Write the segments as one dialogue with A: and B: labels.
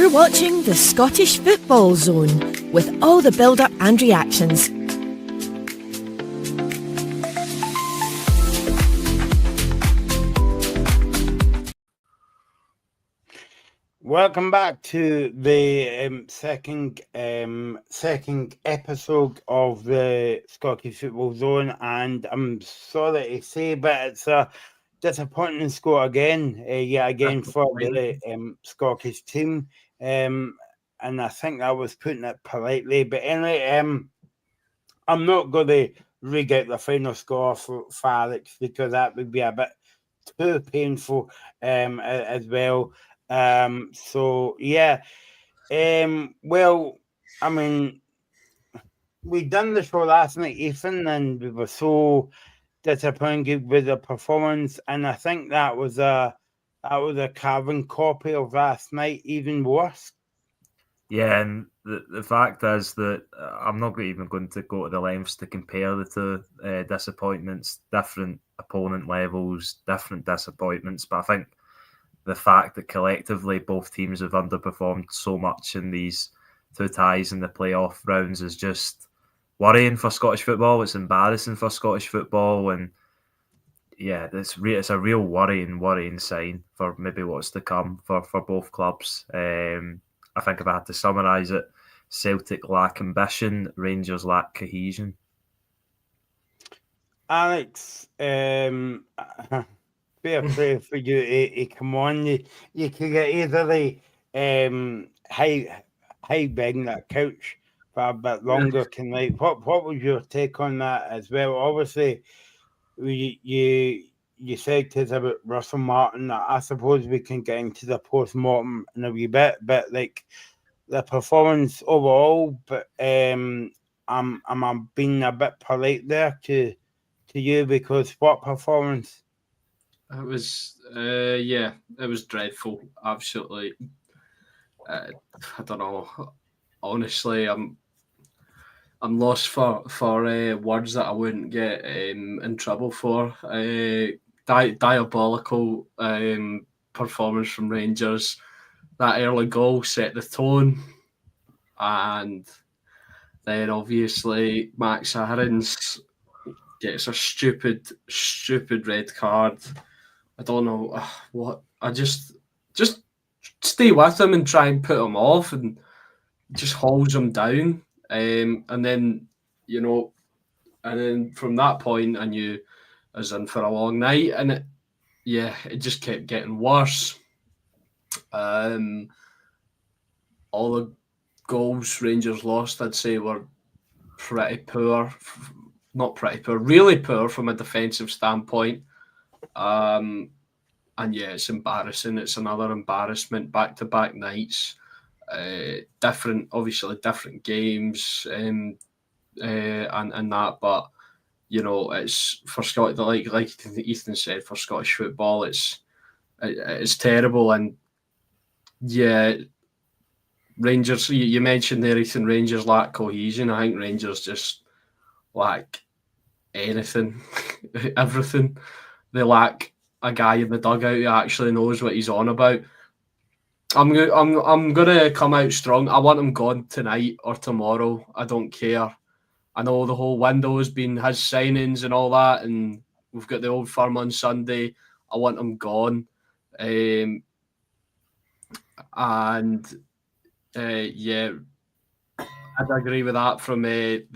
A: You're watching the Scottish Football Zone with all the build-up and reactions.
B: Welcome back to the second episode of the Scottish Football Zone, and I'm sorry to say, but it's a disappointing score again, for the Scottish team, and I think I was putting it politely. But anyway, I'm not going to rig out the final score for Alex because that would be a bit too painful as well. Well, I mean, we done the show last night, Ethan, and we were so disappointed with the performance, and I think that was a carbon copy of last night, even worse.
C: Yeah, and the fact is that I'm not even going to go to the lengths to compare the two disappointments, different opponent levels, different disappointments, but I think the fact that collectively both teams have underperformed so much in these two ties in the playoff rounds is just worrying for Scottish football. It's embarrassing for Scottish football, and yeah, it's a real worrying sign for maybe what's to come for both clubs. I think if I had to summarise it, Celtic lack ambition, Rangers lack cohesion.
B: Alex, fair play for you to come on. You could get either the hiding that couch for a bit longer tonight. What was your take on that as well? Obviously, you said to us about Russell Martin. I suppose we can get into the post-mortem in a wee bit, but like the performance overall, but I'm being a bit polite there to you because what performance?
D: It was, it was dreadful. Absolutely. I don't know. Honestly, I'm lost for words that I wouldn't get in trouble for. Diabolical performance from Rangers. That early goal set the tone, and then obviously Max Aarons gets a stupid red card. I don't know what. I just stay with him and try and put him off, and just hauls him down. And then from that point, I knew I was in for a long night, and it just kept getting worse. All the goals Rangers lost, I'd say, were pretty poor. Not pretty poor, really poor from a defensive standpoint. And yeah, it's embarrassing. It's another embarrassment, back-to-back nights. Different games and that, but it's for Scotland. Like Ethan said, for Scottish football, it's terrible. And yeah, Rangers. You mentioned there, Ethan. Rangers lack cohesion. I think Rangers just lack anything, everything. They lack a guy in the dugout who actually knows what he's on about. I'm gonna come out strong. I want him gone tonight or tomorrow. I don't care. I know the whole window has been his signings and all that, and we've got the Old Firm on Sunday. I want him gone. I'd agree with that from the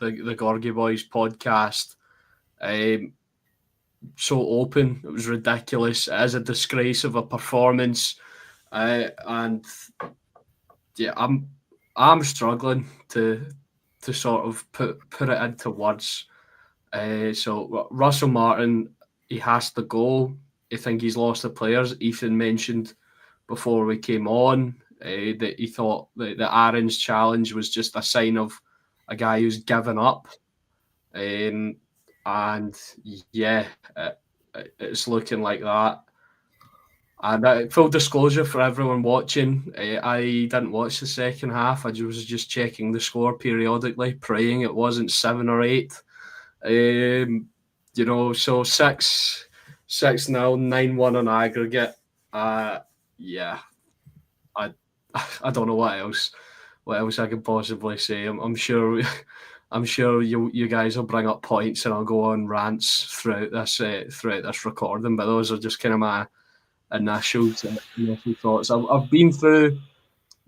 D: Gorgie Boys podcast. So open, it was ridiculous. It is a disgrace of a performance, and yeah, I'm struggling to sort of put it into words. So Russell Martin, he has to go. I think he's lost the players. Ethan mentioned before we came on that he thought that the Aarons challenge was just a sign of a guy who's given up. And yeah, it's looking like that. And full disclosure for everyone watching, I didn't watch the second half. I was just checking the score periodically, praying it wasn't 7 or 8. So 6-0, 9-1 on aggregate. I don't know what else I could possibly say. I'm sure you guys will bring up points and I'll go on rants throughout this recording. But those are just kind of my initial thoughts. I've been through.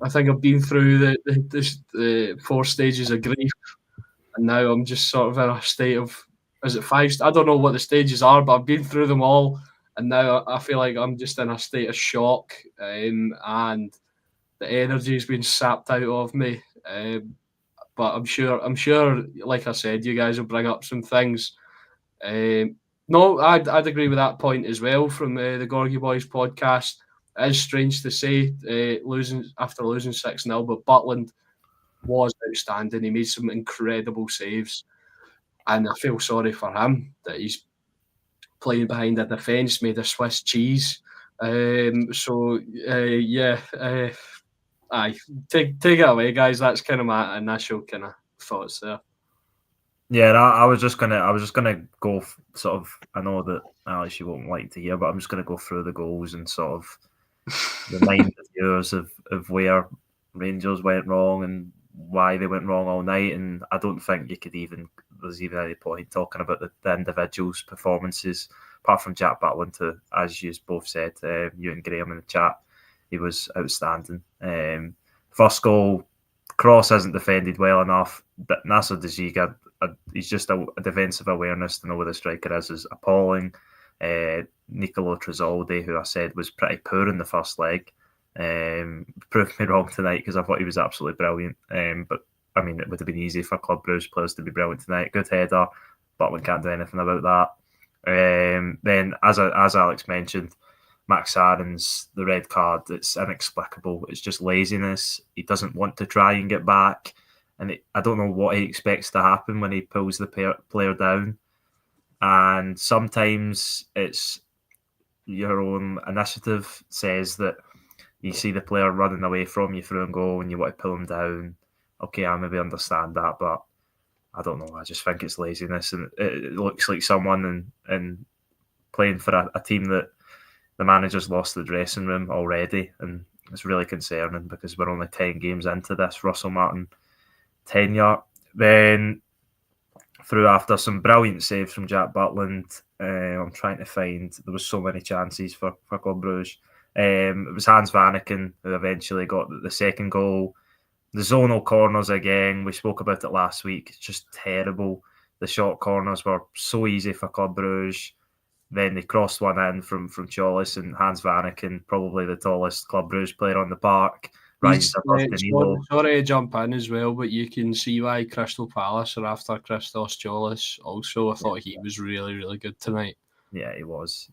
D: I think I've been through the 4 stages of grief, and now I'm just sort of in a state of, is it 5? I don't know what the stages are, but I've been through them all, and now I feel like I'm just in a state of shock, and the energy's been sapped out of me. But I'm sure, like I said, you guys will bring up some things. No, I'd agree with that point as well from the Gorgie Boys podcast. It is strange to say losing 6-0, but Butland was outstanding. He made some incredible saves, and I feel sorry for him that he's playing behind a defence made of Swiss cheese. Aye, take it away, guys. That's kind of my initial kind of thoughts there.
C: Yeah, I was just gonna go sort of. I know that Alex you won't like to hear, but I'm just gonna go through the goals and sort of remind the viewers of where Rangers went wrong and why they went wrong all night. And I don't think there's even any point talking about the individuals' performances, apart from Jack Butland, to, as you both said, you and Graham in the chat, he was outstanding. First goal, Cross isn't defended well enough. But Nasser Daziga, he's just a defensive awareness to know where the striker is appalling. Nicolo Tresoldi, who I said was pretty poor in the first leg, proved me wrong tonight because I thought he was absolutely brilliant. But I mean, it would have been easy for Club Brugge players to be brilliant tonight. Good header, Butland can't do anything about that. Then, as Alex mentioned, Max Aaron's the red card. It's inexplicable. It's just laziness. He doesn't want to try and get back, and I don't know what he expects to happen when he pulls the player down. And sometimes it's your own initiative says that you see the player running away from you through and goal and you want to pull him down. Okay, I maybe understand that, but I don't know. I just think it's laziness, and it looks like someone in playing for a team that the manager's lost the dressing room already, and it's really concerning because we're only 10 games into this Russell Martin tenure. Then through after some brilliant saves from Jack Butland, I'm trying to find, there was so many chances for Club Brugge. It was Hans Vanaken who eventually got the second goal. The zonal corners again, we spoke about it last week, it's just terrible. The short corners were so easy for Club Brugge. Then they crossed one in from Cholice, and Hans Vanaken, probably the tallest Club Brugge player on the park, rises above Danilo.
D: Sorry to jump in as well, but you can see why Crystal Palace are after Christos Cholice. Also, I thought he was really, really good tonight.
C: Yeah, he was.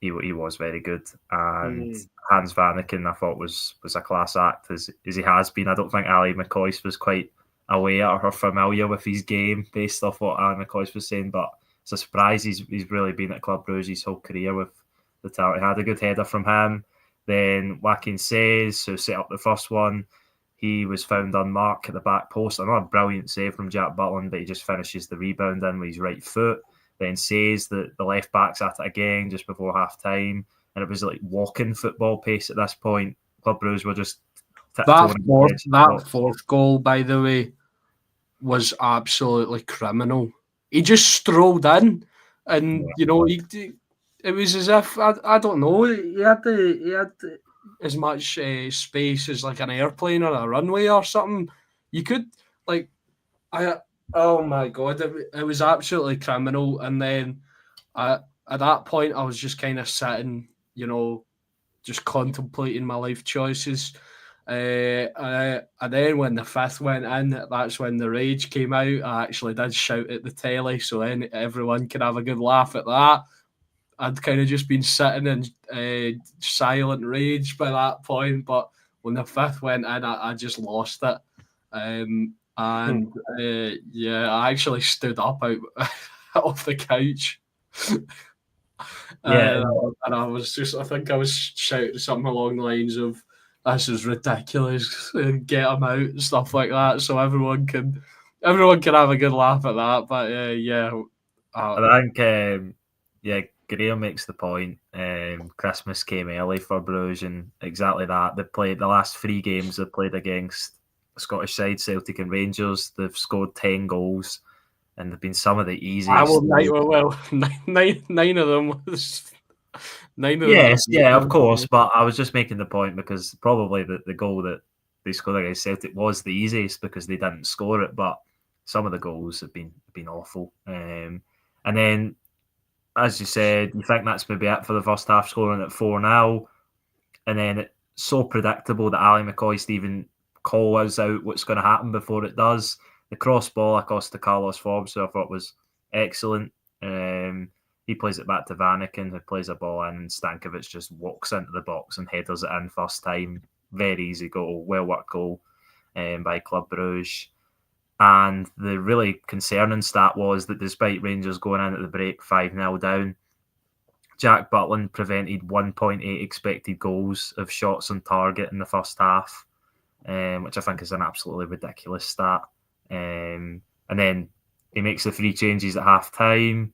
C: He was very good, and Hans Vanaken I thought was a class act as he has been. I don't think Ali McCoist was quite aware or familiar with his game based off what Ali McCoist was saying, but it's a surprise he's really been at Club Brugge his whole career with the talent. He had a good header from him. Then Joaquin Says, who set up the first one, he was found unmarked at the back post. Another brilliant save from Jack Butland, but he just finishes the rebound in with his right foot. Then Says that the left back's at it again just before half time, and it was like walking football pace at this point. Club Brugge were just
D: that fourth goal, by the way, was absolutely criminal. He just strolled in, and it was as if I don't know. He had as much space as like an airplane or a runway or something. You could oh my god, it was absolutely criminal. And then at that point, I was just kind of sitting, just contemplating my life choices. And then when the fifth went in, that's when the rage came out. I actually did shout at the telly, so then everyone could have a good laugh at that. I'd kind of just been sitting in silent rage by that point, but when the fifth went in, I just lost it. I actually stood up out off the couch. And I think I was shouting something along the lines of, "This is ridiculous, get him out," and stuff like that, so everyone can have a good laugh at that. But
C: I think Graham makes the point. Christmas came early for Bruges, and exactly that. They played the last 3 games they played against the Scottish side, Celtic and Rangers. They've scored 10 goals, and they've been some of the easiest.
D: Nine of them was.
C: Yes, yeah, of course. But I was just making the point because probably the goal that they scored against Celtic was the easiest because they didn't score it. But some of the goals have been awful. And then, as you said, you think that's maybe it for the first half, scoring at 4-0, and then it's so predictable that Ali McCoist even call us out what's going to happen before it does. The cross ball across to Carlos Forbes, who I thought was excellent. He plays it back to Vanaken, who plays a ball in, and Stankovic just walks into the box and headers it in first time. Very easy goal, well worked goal by Club Bruges. And the really concerning stat was that despite Rangers going in at the break 5-0 down, Jack Butland prevented 1.8 expected goals of shots on target in the first half, which I think is an absolutely ridiculous stat. And then he makes the 3 changes at half time.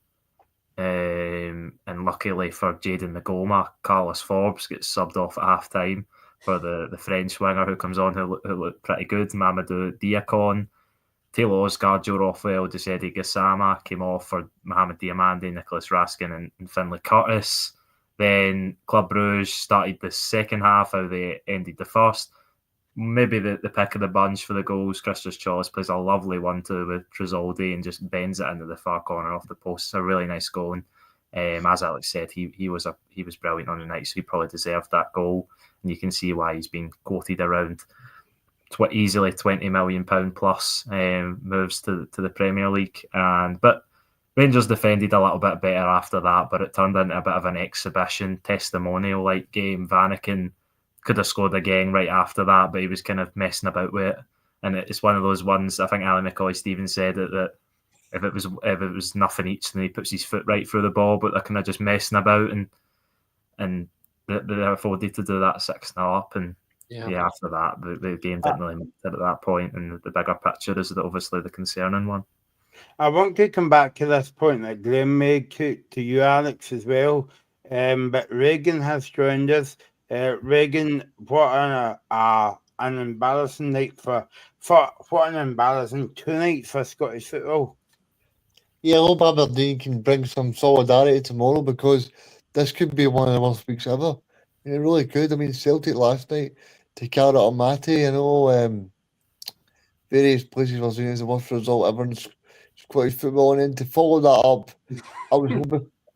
C: And luckily for Jadon Ngoma, Carlos Forbes gets subbed off at half time for the French winger who comes on, who looked pretty good, Mamadou Diakon. Taylor Osgaard, Joe Rothwell, Desedi Gassama came off for Mohamed Diamande, Nicholas Raskin and Finlay Curtis. Then Club Bruges started the second half, how they ended the first. Maybe the pick of the bunch for the goals. Christos Cholis plays a lovely 1-2 with Trizoldi and just bends it into the far corner off the post. It's a really nice goal. And as Alex said, he was brilliant on the night, so he probably deserved that goal. And you can see why he's been quoted around easily £20 million plus moves to the Premier League. But Rangers defended a little bit better after that, but it turned into a bit of an exhibition, testimonial-like game. Vanaken could have scored again right after that, but he was kind of messing about with it. And it's one of those ones, I think Ali McCoy-Stevens said it, that if it was nothing each, then he puts his foot right through the ball, but they're kind of just messing about, and they're afforded to do that 6-0 up. And after that, the game didn't really matter at that point, and the bigger picture is obviously the concerning one.
B: I want to come back to this point that Graham made to you, Alex, as well. But Reagan has joined us. Reagan, what an embarrassing night what an embarrassing 2 nights for Scottish football.
E: Yeah, I hope Aberdeen can bring some solidarity tomorrow, because this could be one of the worst weeks ever. It really could. I mean, Celtic last night, Takara Amati, various places were saying it's the worst result ever in Scottish football, and then to follow that up, I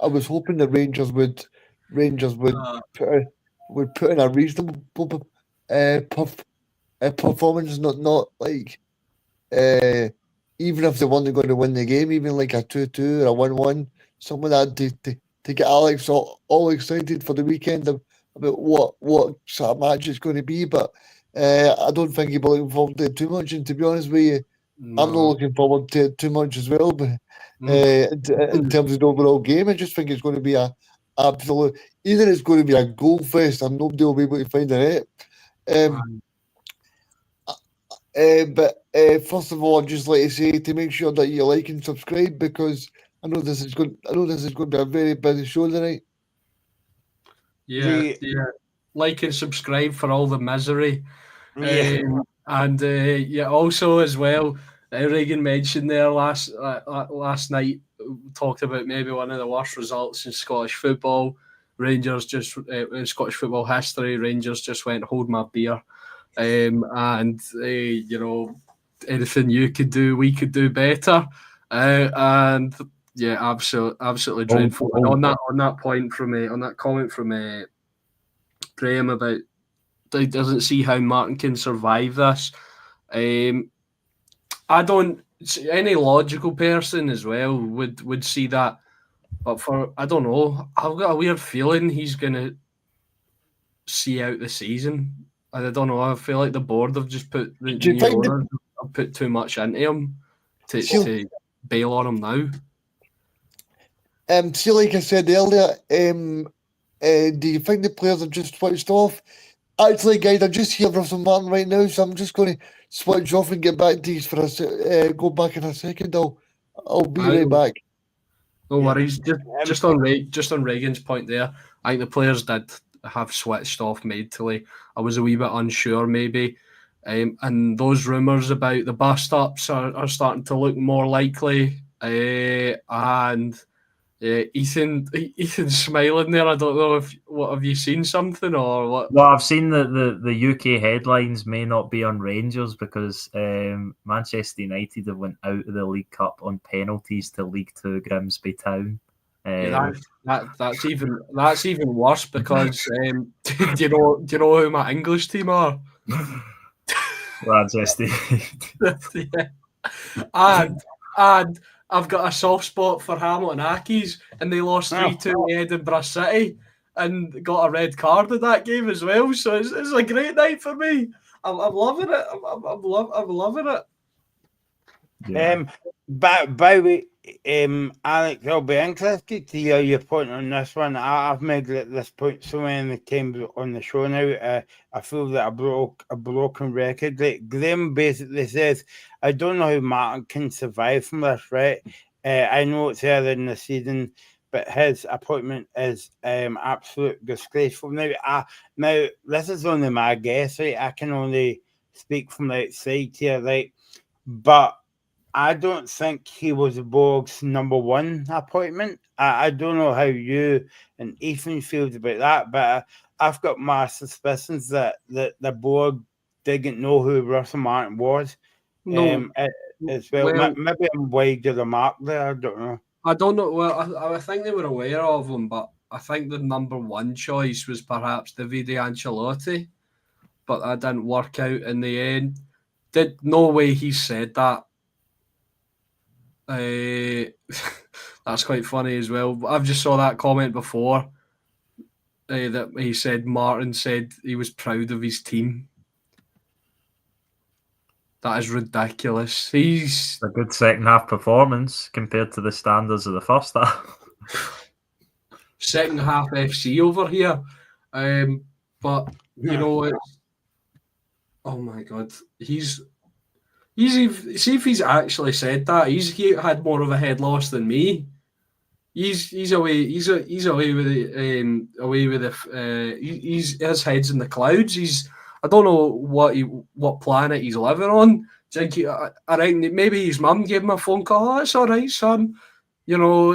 E: was hoping the Rangers would put in a reasonable performance, not like even if they weren't going to win the game, even like a 2-2 or a 1-1, something like that to get Alex all excited for the weekend about what sort of match it's going to be. But I don't think he'll be looking forward to it too much. And to be honest with you, no. I'm not looking forward to it too much as well. But in terms of the overall game, I just think it's going to be a absolute. Either it's going to be a goal fest and nobody will be able to find a net. But first of all, I'd just like to say to make sure that you like and subscribe, because I know this is going to be a very busy show tonight.
D: Yeah. Like and subscribe for all the misery. And also as well, Reagan mentioned there last night, talked about maybe one of the worst results in Scottish football. Rangers just in Scottish football history, Rangers just went, hold my beer. Anything you could do, we could do better. Absolutely dreadful. On that point on that comment from Graham about he doesn't see how Martin can survive this. I don't. Any logical person as well would see that, but I don't know. I've got a weird feeling he's gonna see out the season. I don't know. I feel like the board have just put put too much into him to bail on him now.
E: See, like I said earlier, do you think the players have just switched off? Actually, guys, I'm just here for some Martin right now, so I'm just going to switch off and get back to you go back in a second. I'll be right back.
D: No worries. Just on Reagan's point there, I think the players did have switched off mentally. I was a wee bit unsure maybe. And those rumours about the bust-ups are starting to look more likely. And Ethan's smiling there. I don't know what have you seen something or what?
C: Well, I've seen that the UK headlines may not be on Rangers because Manchester United have went out of the League Cup on penalties to League Two Grimsby Town.
D: That's even worse because do you know who my English team are?
C: Manchester.
D: Yeah. And I've got a soft spot for Hamilton Accies, and they lost 3-2 to Edinburgh City and got a red card in that game as well. So it's a great night for me. I'm loving it. I'm loving it.
C: Yeah.
B: By the way, Alex, I'll be interested to hear your point on this one. I've made this point so many times on the show now. I feel that a broken record. Like Graham basically says, I don't know how Martin can survive from this, right? I know it's early in the season, but his appointment is absolute disgraceful. Now, this is only my guess, right? I can only speak from the outside here, right? But I don't think he was Borg's number one appointment. I don't know how you and Ethan feels about that, but I've got my suspicions that the Borg didn't know who Russell Martin was.
D: No,
B: as well. Maybe I'm wide of the mark there. I don't know.
D: I don't know. Well, I think they were aware of him, but I think the number one choice was perhaps Davide Ancelotti, but that didn't work out in the end. No way he said that. That's quite funny as well. I've just saw that comment before that he said Martin said he was proud of his team. That is ridiculous. He's
C: a good second half performance compared to the standards of the first half.
D: Second half FC over here. But you know, oh my god, see if he's actually said that. He had more of a head loss than me. He's away. He's away with his head's in the clouds. I don't know what planet he's living on. I think maybe his mum gave him a phone call. Oh, it's all right, son. You know.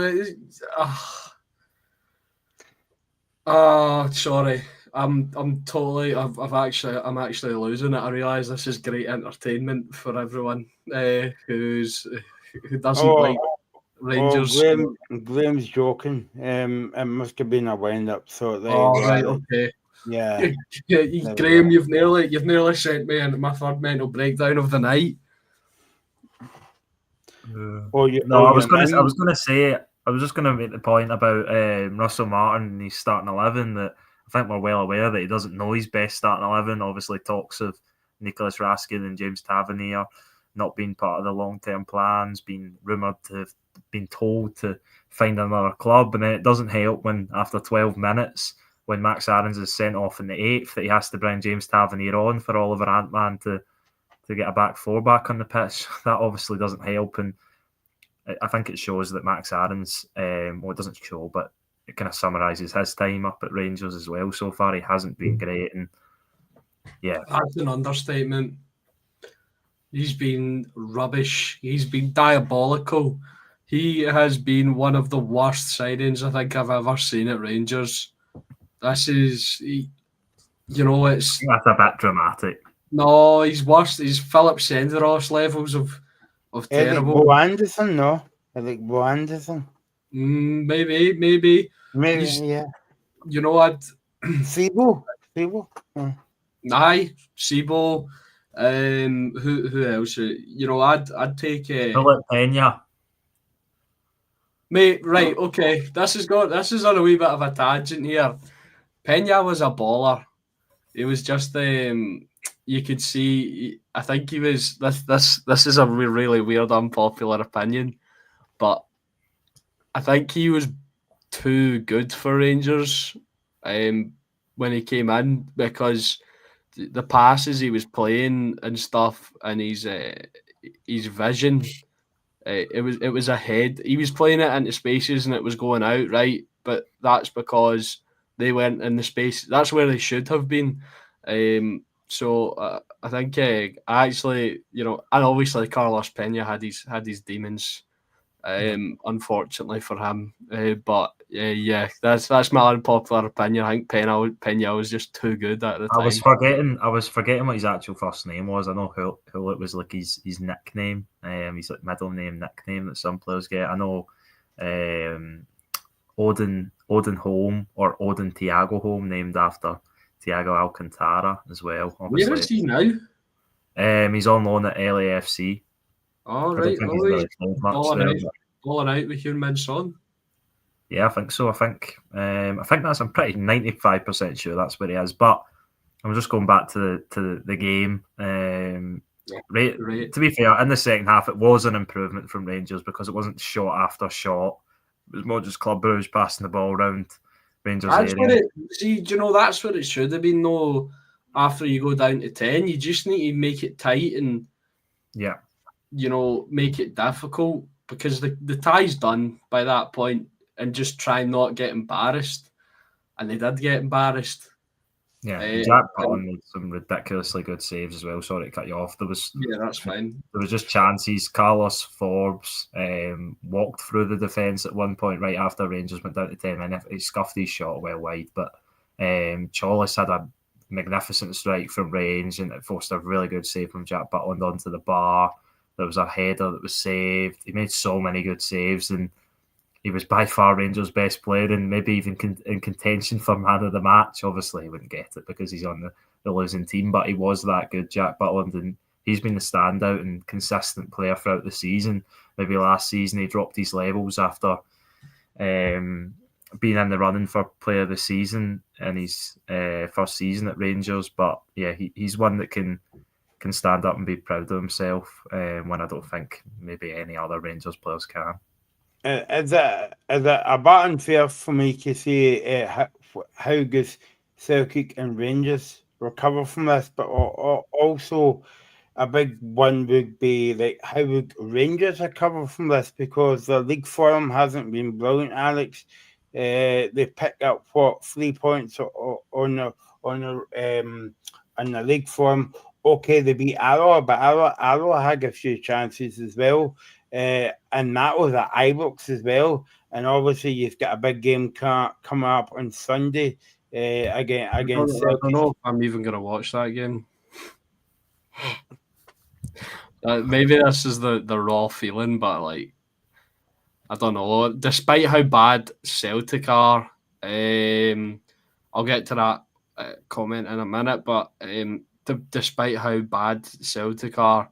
D: Sorry. I'm actually losing it. I realise this is great entertainment for everyone who doesn't like Rangers.
B: Graham's joking. It must have been a wind up. So
D: right, okay.
B: Yeah.
D: Graham, you've nearly sent me into my third mental breakdown of the night.
C: I was just going to make the point about Russell Martin and his starting 11 that I think we're well aware that he doesn't know his best starting 11. Obviously, talks of Nicholas Raskin and James Tavernier not being part of the long-term plans, being rumoured to have been told to find another club, and then it doesn't help when after 12 minutes, when Max Aarons is sent off in the 8th, that he has to bring James Tavernier on for Oliver Antman to get a back four back on the pitch. That obviously doesn't help, and I think it shows that Max Aarons, it doesn't show, but it kind of summarises his time up at Rangers as well. So far, he hasn't been great, and yeah,
D: that's an understatement. He's been rubbish. He's been diabolical. He has been one of the worst signings I think I've ever seen at Rangers. This is, it's
C: that's a bit dramatic.
D: No, he's worse. He's Philip Senderos levels of terrible.
B: Bo Anderson, no. I think Bo Anderson.
D: Maybe.
B: Yeah.
D: You know what?
B: Sibo.
D: Aye, Sibo. Who else? I'd take
C: Philip Pena.
D: Mate, right, okay. This is on a wee bit of a tangent here. Pena was a baller. It was just you could see. I think he was. This is a really weird, unpopular opinion, but I think he was too good for Rangers when he came in, because the passes he was playing and stuff, and his vision It was ahead. He was playing it into spaces and it was going out, right? But that's because they weren't in the space. That's where they should have been. So I think actually, and obviously Carlos Pena had his demons. Unfortunately for him, but yeah, that's my unpopular opinion. I think Pena was just too good at the time.
C: I was forgetting what his actual first name was. I know who it was like his nickname. His like middle name nickname that some players get. I know, Odin Holm or Odin Thiago Holm, named after Thiago Alcantara as well. Obviously,
D: where is he now?
C: He's on loan at LAFC.
D: All
C: I don't
D: right,
C: think he's really played much there.
D: Balling out with Heung-min Son.
C: Yeah, I think so. I think that's. I'm pretty 95% sure that's where he is. But I'm just going back to the game. Right. To be fair, in the second half, it was an improvement from Rangers because it wasn't shot after shot. It was more just Club Brugge passing the ball around Rangers' area.
D: That's where it should have been. Though, after you go down to 10, you just need to make it tight and make it difficult, because the tie's done by that point, and just try and not get embarrassed. And they did get embarrassed.
C: Yeah, Jack Button made some ridiculously good saves as well. Sorry to cut you off.
D: That's fine.
C: There was just chances. Carlos Forbes walked through the defence at one point right after Rangers went down to 10 minutes. He scuffed his shot well wide, but Cholish had a magnificent strike from range, and it forced a really good save from Jack Butland onto the bar. There was a header that was saved. He made so many good saves, and he was by far Rangers' best player, and maybe even in contention for man of the match. Obviously, he wouldn't get it because he's on the losing team, but he was that good, Jack Butland, and he's been the standout and consistent player throughout the season. Maybe last season he dropped his levels after being in the running for player of the season in his first season at Rangers. But yeah, he's one that can stand up and be proud of himself when I don't think maybe any other Rangers players can.
B: Is it a bit unfair for me to say how good Celtic and Rangers recover from this, but also a big one would be like how would Rangers recover from this, because the league form hasn't been brilliant, Alex. They picked up 3 points on the league form. Okay, they beat Arrow, but Arrow had a few chances as well. And that was at Ibrox as well. And obviously, you've got a big game coming up on Sunday against Celtic.
D: I don't know if I'm even going to watch that game. Maybe this is the raw feeling, but I don't know. Despite how bad Celtic are, I'll get to that comment in a minute, but despite how bad Celtic are,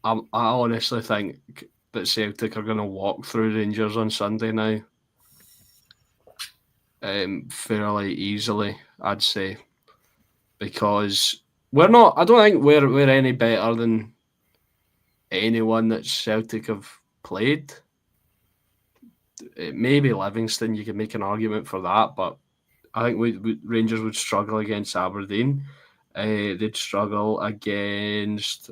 D: I honestly think that Celtic are going to walk through Rangers on Sunday now, fairly easily, I'd say, because we're not. I don't think we're any better than anyone that Celtic have played. Maybe Livingston, you could make an argument for that, but I think Rangers would struggle against Aberdeen. They'd struggle against.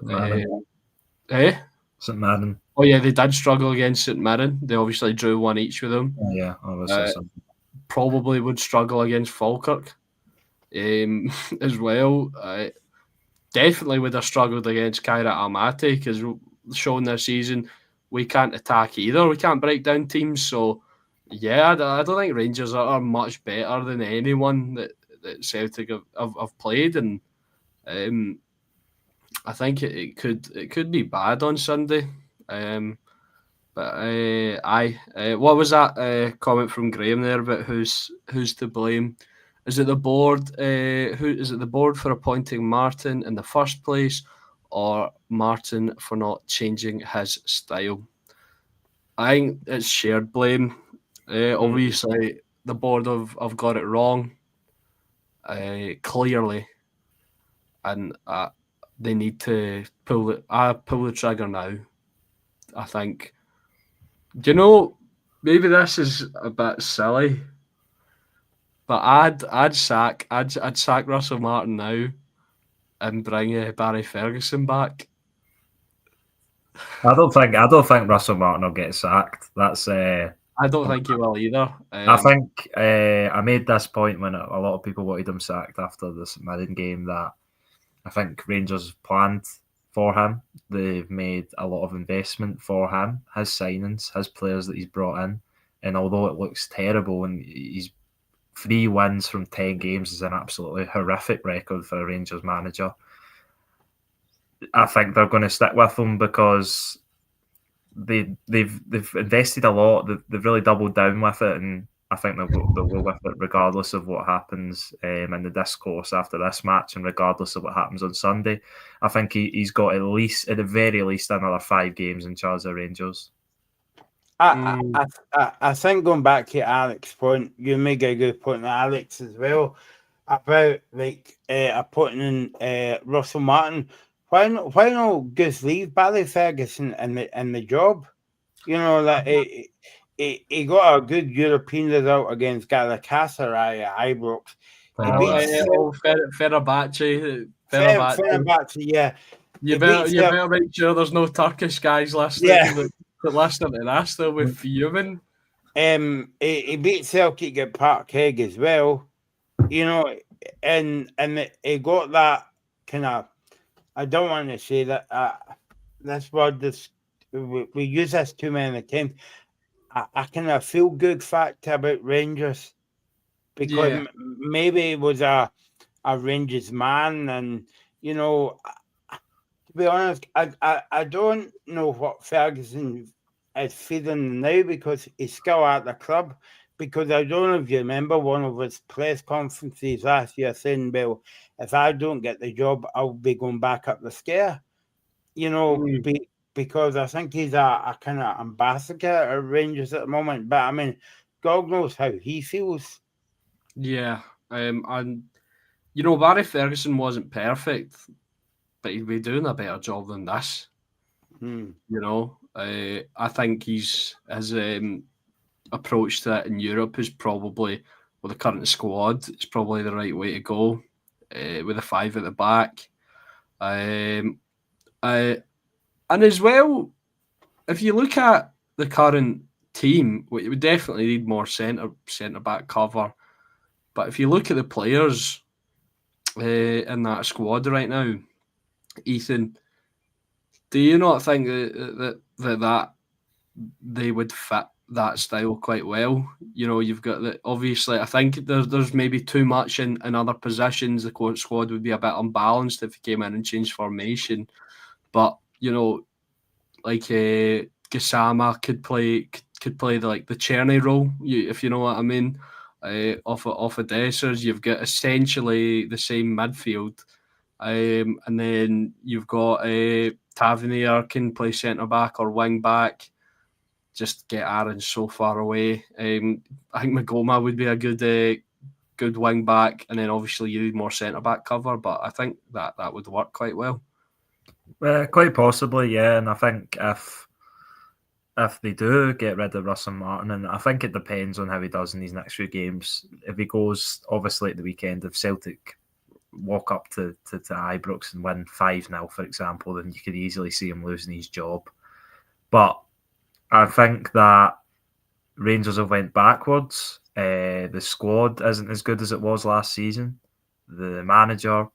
C: St Mirren.
D: Oh yeah, they did struggle against St Mirren. They obviously drew 1 each with them.
C: Oh, yeah, obviously.
D: Probably would struggle against Falkirk as well. Definitely would have struggled against Kairat Almaty, because shown this season we can't attack either. We can't break down teams. So yeah, I don't think Rangers are much better than anyone that Celtic have played, and I think it could be bad on Sunday. But what was that comment from Graham there about who's to blame? Is it the board? Is it the board for appointing Martin in the first place, or Martin for not changing his style? I think it's shared blame. Obviously, the board have got it wrong, clearly, and they need to pull the trigger now. I think. Maybe this is a bit silly, but I'd sack Russell Martin now and bring Barry Ferguson back.
C: I don't think Russell Martin will get sacked. That's
D: I don't think he will either.
C: I think I made this point when a lot of people wanted him sacked after this Midden game that I think Rangers planned for him. They've made a lot of investment for him, his signings, his players that he's brought in. And although it looks terrible and he's 3 wins from 10 games is an absolutely horrific record for a Rangers manager, I think they're going to stick with him because they've invested a lot. They've really doubled down with it, and I think they'll go with it regardless of what happens in the discourse after this match, and regardless of what happens on Sunday. I think he's got at the very least, another 5 games in charge of Rangers.
B: I think going back to Alex's point, you make a good point, Alex, as well, about putting in Russell Martin. Why not just leave Barry Ferguson in the job? You know, like he got a good European result against Galatasaray at Ibrox.
D: Fenerbahce.
B: Yeah.
D: You better make sure there's no Turkish guys listening. Listening to this, they'll be fuming.
B: He beat Celtic at Parkhead as well, you know, and he got that kind of. I don't want to say that this word. We use this too many times. I kind of feel good fact about Rangers because maybe he was a Rangers man, and you know. To be honest, I don't know what Ferguson is feeling now because he's still at the club. Because I don't know if you remember one of his press conferences last year saying, well, if I don't get the job, I'll be going back up the scare. You know, because I think he's a kind of ambassador at Rangers at the moment. But I mean, God knows how he feels.
D: Yeah. And, you know, Barry Ferguson wasn't perfect, but he'd be doing a better job than this. You know, I think his approach to it in Europe is probably, with the current squad, it's probably the right way to go, with a 5 at the back. And as well, if you look at the current team, we would definitely need more centre back cover. But if you look at the players in that squad right now, Ethan, do you not think that they would fit that style quite well? You know, you've got that. Obviously, I think there's maybe too much in other positions. The squad would be a bit unbalanced if you came in and changed formation. But you know, like Gassama could play the Czerny role, if you know what I mean. Off of Dessers, you've got essentially the same midfield. And then you've got Tavernier can play centre back or wing back. Just get Aaron so far away. I think Magoma would be a good wing back, and then obviously you need more centre back cover. But I think that would work quite well.
C: Quite possibly, yeah. And I think if they do get rid of Russell Martin, and I think it depends on how he does in these next few games. If he goes, obviously at the weekend, if Celtic walk up to Ibrox and win 5-0, for example, then you could easily see him losing his job. But I think that Rangers have went backwards. The squad isn't as good as it was last season. The manager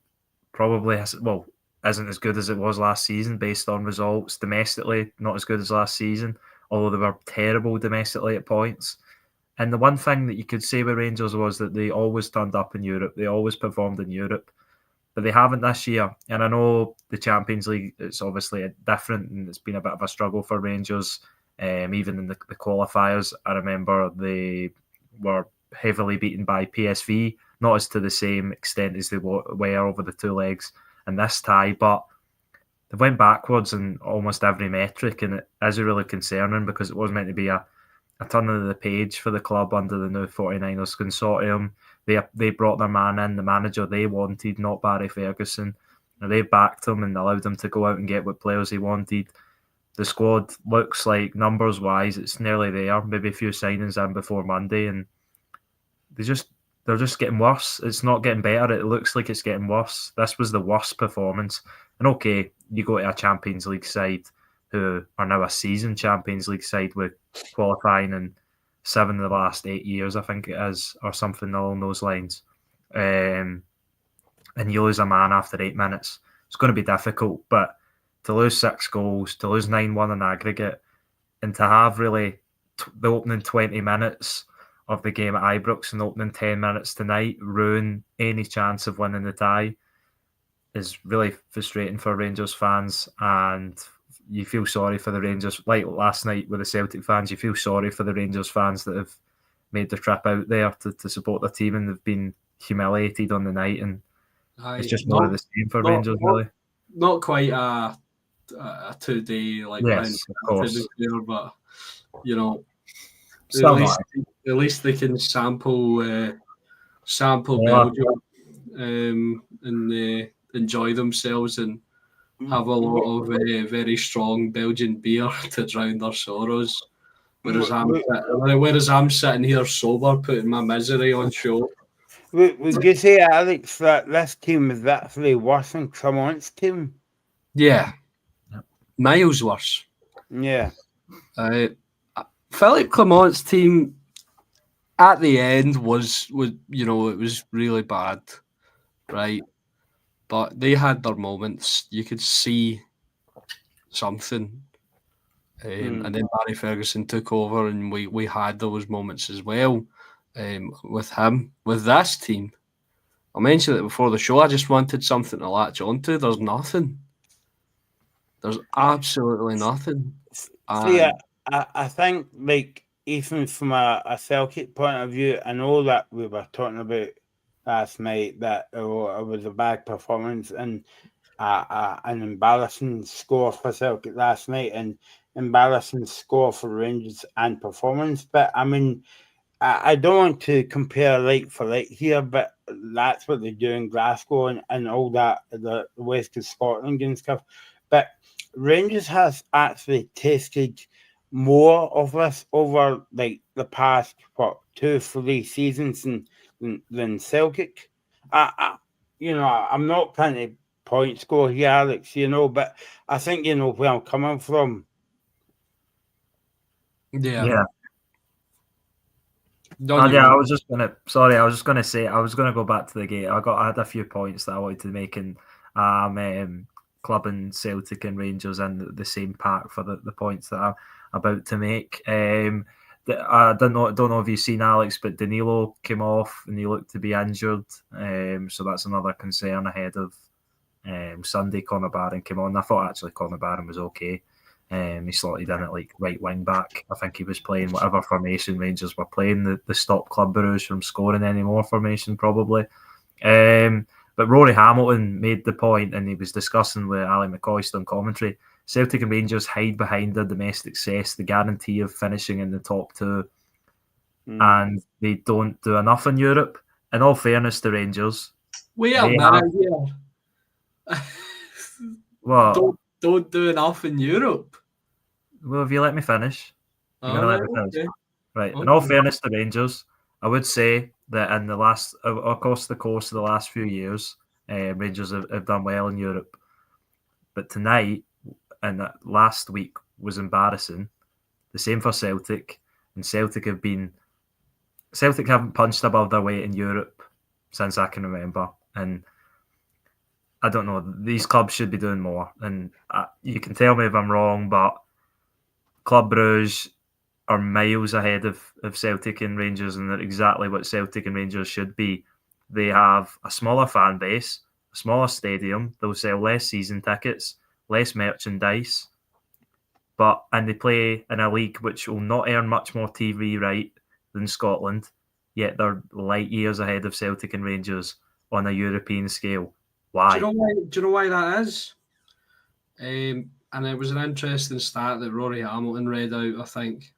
C: probably isn't as good as it was last season based on results. Domestically, not as good as last season, although they were terrible domestically at points. And the one thing that you could say with Rangers was that they always turned up in Europe. They always performed in Europe, but they haven't this year. And I know the Champions League, it's obviously different, and it's been a bit of a struggle for Rangers, even in the qualifiers. I remember they were heavily beaten by PSV, not as to the same extent as they were over the 2 legs in this tie, but they went backwards in almost every metric, and it is really concerning because it was meant to be a turn of the page for the club under the new 49ers consortium. They brought their man in, the manager they wanted, not Barry Ferguson. They backed him and allowed him to go out and get what players he wanted. The squad looks like, numbers-wise, it's nearly there. Maybe a few signings in before Monday, and they're just getting worse. It's not getting better. It looks like it's getting worse. This was the worst performance. And okay, you go to a Champions League side, who are now a seasoned Champions League side with qualifying in 7 of the last 8 years, I think it is, or something along those lines. And you lose a man after 8 minutes. It's going to be difficult, but to lose 6 goals, to lose 9-1 in aggregate, and to have really the opening 20 minutes of the game at Ibrox and the opening 10 minutes tonight ruin any chance of winning the tie is really frustrating for Rangers fans. And you feel sorry for the Rangers, like last night with the Celtic fans, you feel sorry for the Rangers fans that have made the trip out there to support their team and they've been humiliated on the night, and it's just more of the same for Rangers, really.
D: Not quite a 2-day like
C: yes, of course.
D: But you know, at least they can sample Belgium and enjoy themselves and have a lot of very strong Belgian beer to drown their sorrows. Whereas I'm sitting here sober, putting my misery on show.
B: Would you say, Alex, that this team is actually worse than Clement's team?
D: Yeah, miles worse.
B: Yeah.
D: Philippe Clement's team at the end was it was really bad, right? But they had their moments. You could see something. And then Barry Ferguson took over, and we had those moments as well with him. With this team, I mentioned it before the show, I just wanted something to latch onto. There's nothing. There's absolutely nothing.
B: See, I think, like, even from a Celtic point of view, I know that we were talking about last night that it was a bad performance and an embarrassing score for Celtic last night and embarrassing score for Rangers and performance. But I mean, I don't want to compare like for like here, but that's what they do in Glasgow and all that, the west of Scotland and stuff. But Rangers has actually tasted more of us over like the past 2-3 seasons than Celtic. I'm not trying to point score here, Alex, but I think you know where I'm coming from.
C: Yeah. I was just gonna say I was gonna go back to the game. I had a few points that I wanted to make, and clubbing Celtic and Rangers in the same pack for the points that I'm about to make. I don't know if you've seen Alex, but Danilo came off and he looked to be injured. So that's another concern ahead of Sunday. Conor Barron came on. I thought actually Conor Barron was okay. He slotted in at like right wing back. I think he was playing whatever formation Rangers were playing. The stop Club Brugge from scoring any more formation probably. But Rory Hamilton made the point, and he was discussing with Ali McCoist on commentary. Celtic and Rangers hide behind their domestic success, the guarantee of finishing in the top 2, and they don't do enough in Europe. In all fairness to Rangers,
D: wait a minute here.
C: What?
D: Don't do enough in Europe.
C: Well, if you let me finish, you're going to let me finish.
D: Okay.
C: Right. Okay. In all fairness to Rangers, I would say that in the last, across the course of the last few years, Rangers have done well in Europe. But tonight and that last week was embarrassing. The same for Celtic, and Celtic haven't punched above their weight in Europe since I can remember, and I don't know. These clubs should be doing more, and you can tell me if I'm wrong, but Club Brugge are miles ahead of Celtic and Rangers, and they're exactly what Celtic and Rangers should be. They have a smaller fan base, a smaller stadium. They'll sell less season tickets, less merchandise, and they play in a league which will not earn much more TV right than Scotland, yet they're light years ahead of Celtic and Rangers on a European scale. Why?
D: Do you know why that is? And it was an interesting stat that Rory Hamilton read out, I think,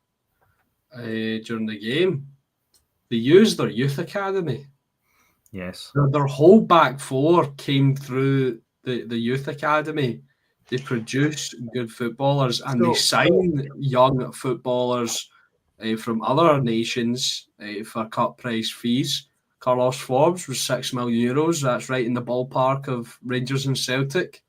D: during the game. They used their youth academy.
C: Yes.
D: Their whole back four came through the youth academy. They produce good footballers, and they sign young footballers from other nations for cut price fees. Carlos Forbes was €6 million. That's right in the ballpark of Rangers and Celtic.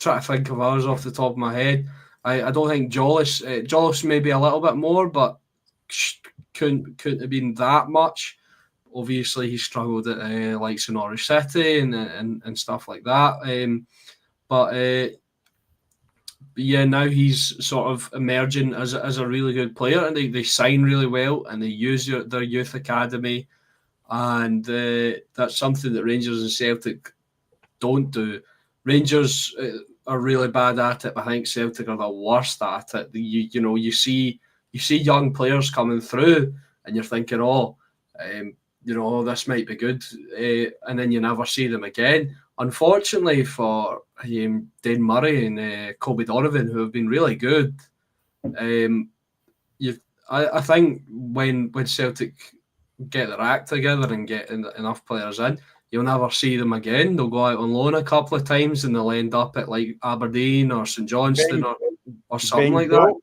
D: trying to think of others off the top of my head. I don't think Jollis maybe a little bit more, but couldn't have been that much. Obviously, he struggled at like Norwich City and stuff like that. But yeah, now he's sort of emerging as a really good player, and they sign really well, and they use their youth academy, and that's something that Rangers and Celtic don't do. Rangers are really bad at it. I think Celtic are the worst at it. You see young players coming through, and you're thinking, this might be good, and then you never see them again. Unfortunately for Dane Murray and Kobe Donovan, who have been really good, I think when Celtic get their act together and get enough players in, you'll never see them again. They'll go out on loan a couple of times and they'll end up at like Aberdeen or St Johnstone or something like that.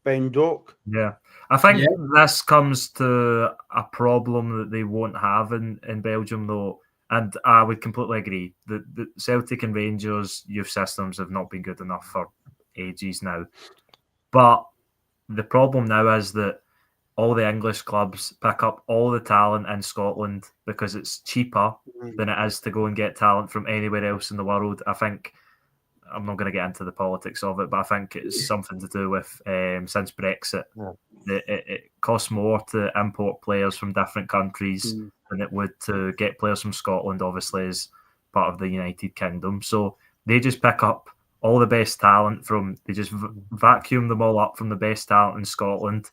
B: Ben Doak.
C: Yeah. I think this comes to a problem that they won't have in Belgium, though, and I would completely agree. The Celtic and Rangers youth systems have not been good enough for ages now. But the problem now is that all the English clubs pick up all the talent in Scotland because it's cheaper than it is to go and get talent from anywhere else in the world. I think, I'm not going to get into the politics of it, but I think it's something to do with since Brexit. It costs more to import players from different countries than it would to get players from Scotland, obviously, as part of the United Kingdom. So they just pick up all the best talent they just vacuum them all up from the best talent in Scotland,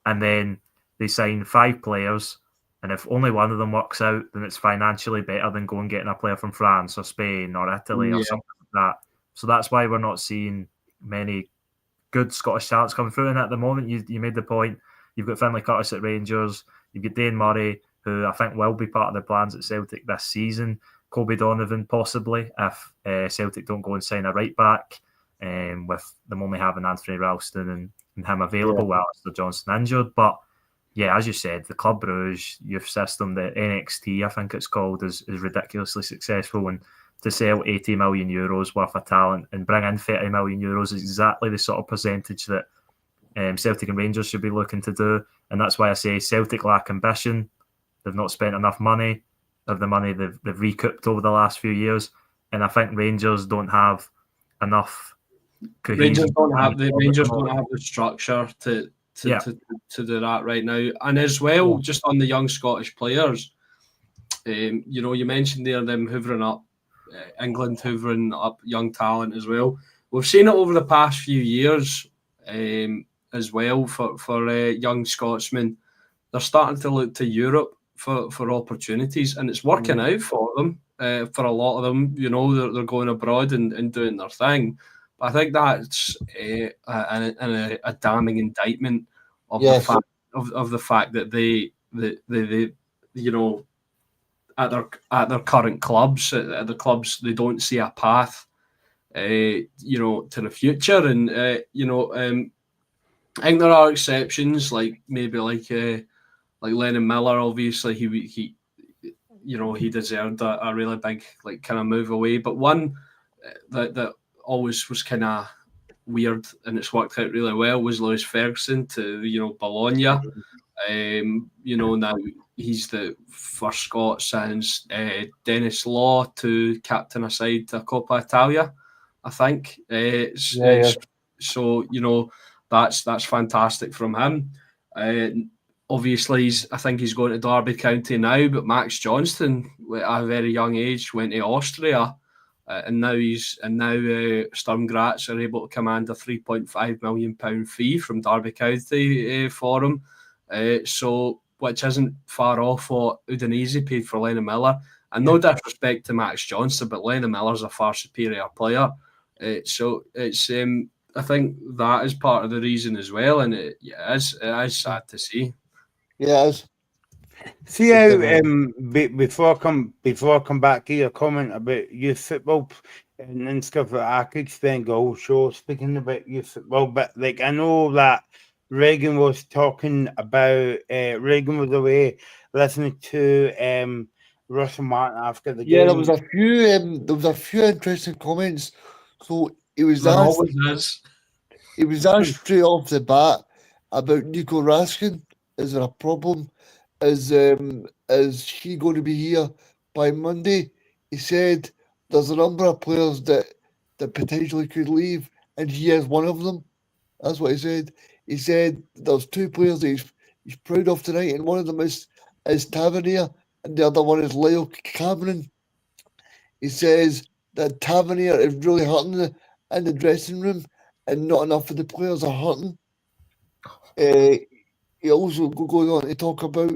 C: and then they sign 5 players, and if only one of them works out, then it's financially better than going and getting a player from France or Spain or Italy or something like that. So that's why we're not seeing many good Scottish talents coming through. And at the moment, you made the point, you've got Finlay Curtis at Rangers, you've got Dane Murray, who I think will be part of the plans at Celtic this season, Kobe Donovan possibly, if Celtic don't go and sign a right back, with them only having Anthony Ralston and him available while Alistair Johnson injured. But yeah, as you said, the Club Brugge youth system, the NXT, I think it's called, is ridiculously successful. And to sell 80 million euros worth of talent and bring in 30 million euros is exactly the sort of percentage that Celtic and Rangers should be looking to do. And that's why I say Celtic lack ambition. They've not spent enough money of the money they've recouped over the last few years. And I think Rangers don't have enough cohesion.
D: Rangers don't have the structure to do that right now. And as well, just on the young Scottish players, you mentioned there them hoovering up, England hoovering up young talent as well. We've seen it over the past few years as well for young Scotsmen. They're starting to look to Europe for opportunities, and it's working out for them. For a lot of them, they're going abroad and doing their thing. But I think that's a damning indictment of the fact that they at their current clubs, at the clubs, they don't see a path, to the future. And I think there are exceptions, like maybe like Lennon Miller. Obviously, he deserved a really big kind of move away. But one that always was kind of weird, and it's worked out really well, was Lewis Ferguson to Bologna. Now he's the first Scot since Dennis Law to captain a side to Coppa Italia, I think. So that's fantastic from him. Obviously, I think he's going to Derby County now, but Max Johnston, at a very young age, went to Austria, and now Sturm Graz are able to command a £3.5 million fee from Derby County for him. So, which isn't far off what Udinese paid for Lennon Miller. And no disrespect to Max Johnston, but Lennon Miller's a far superior player. So it's I think that is part of the reason as well, and it is sad to see.
E: Yeah, it is.
B: See how before I come back to your comment about youth football and stuff, I could spend a whole show speaking about youth football, but I know that Reagan was talking about Reagan was away listening to Russell Martin after the game.
E: Yeah, there was a few interesting comments So he was
D: There
E: asked.
D: always is.
E: He was asked straight off the bat about Nico Raskin. Is there a problem? Is he going to be here by Monday? He said there's a number of players that potentially could leave, and he is one of them. That's what he said. He said there's two players that he's proud of tonight, and one of them is Tavernier, and the other one is Lyle Cameron. He says that Tavernier is really hurting in the dressing room, and not enough of the players are hurting. He also goes on to talk about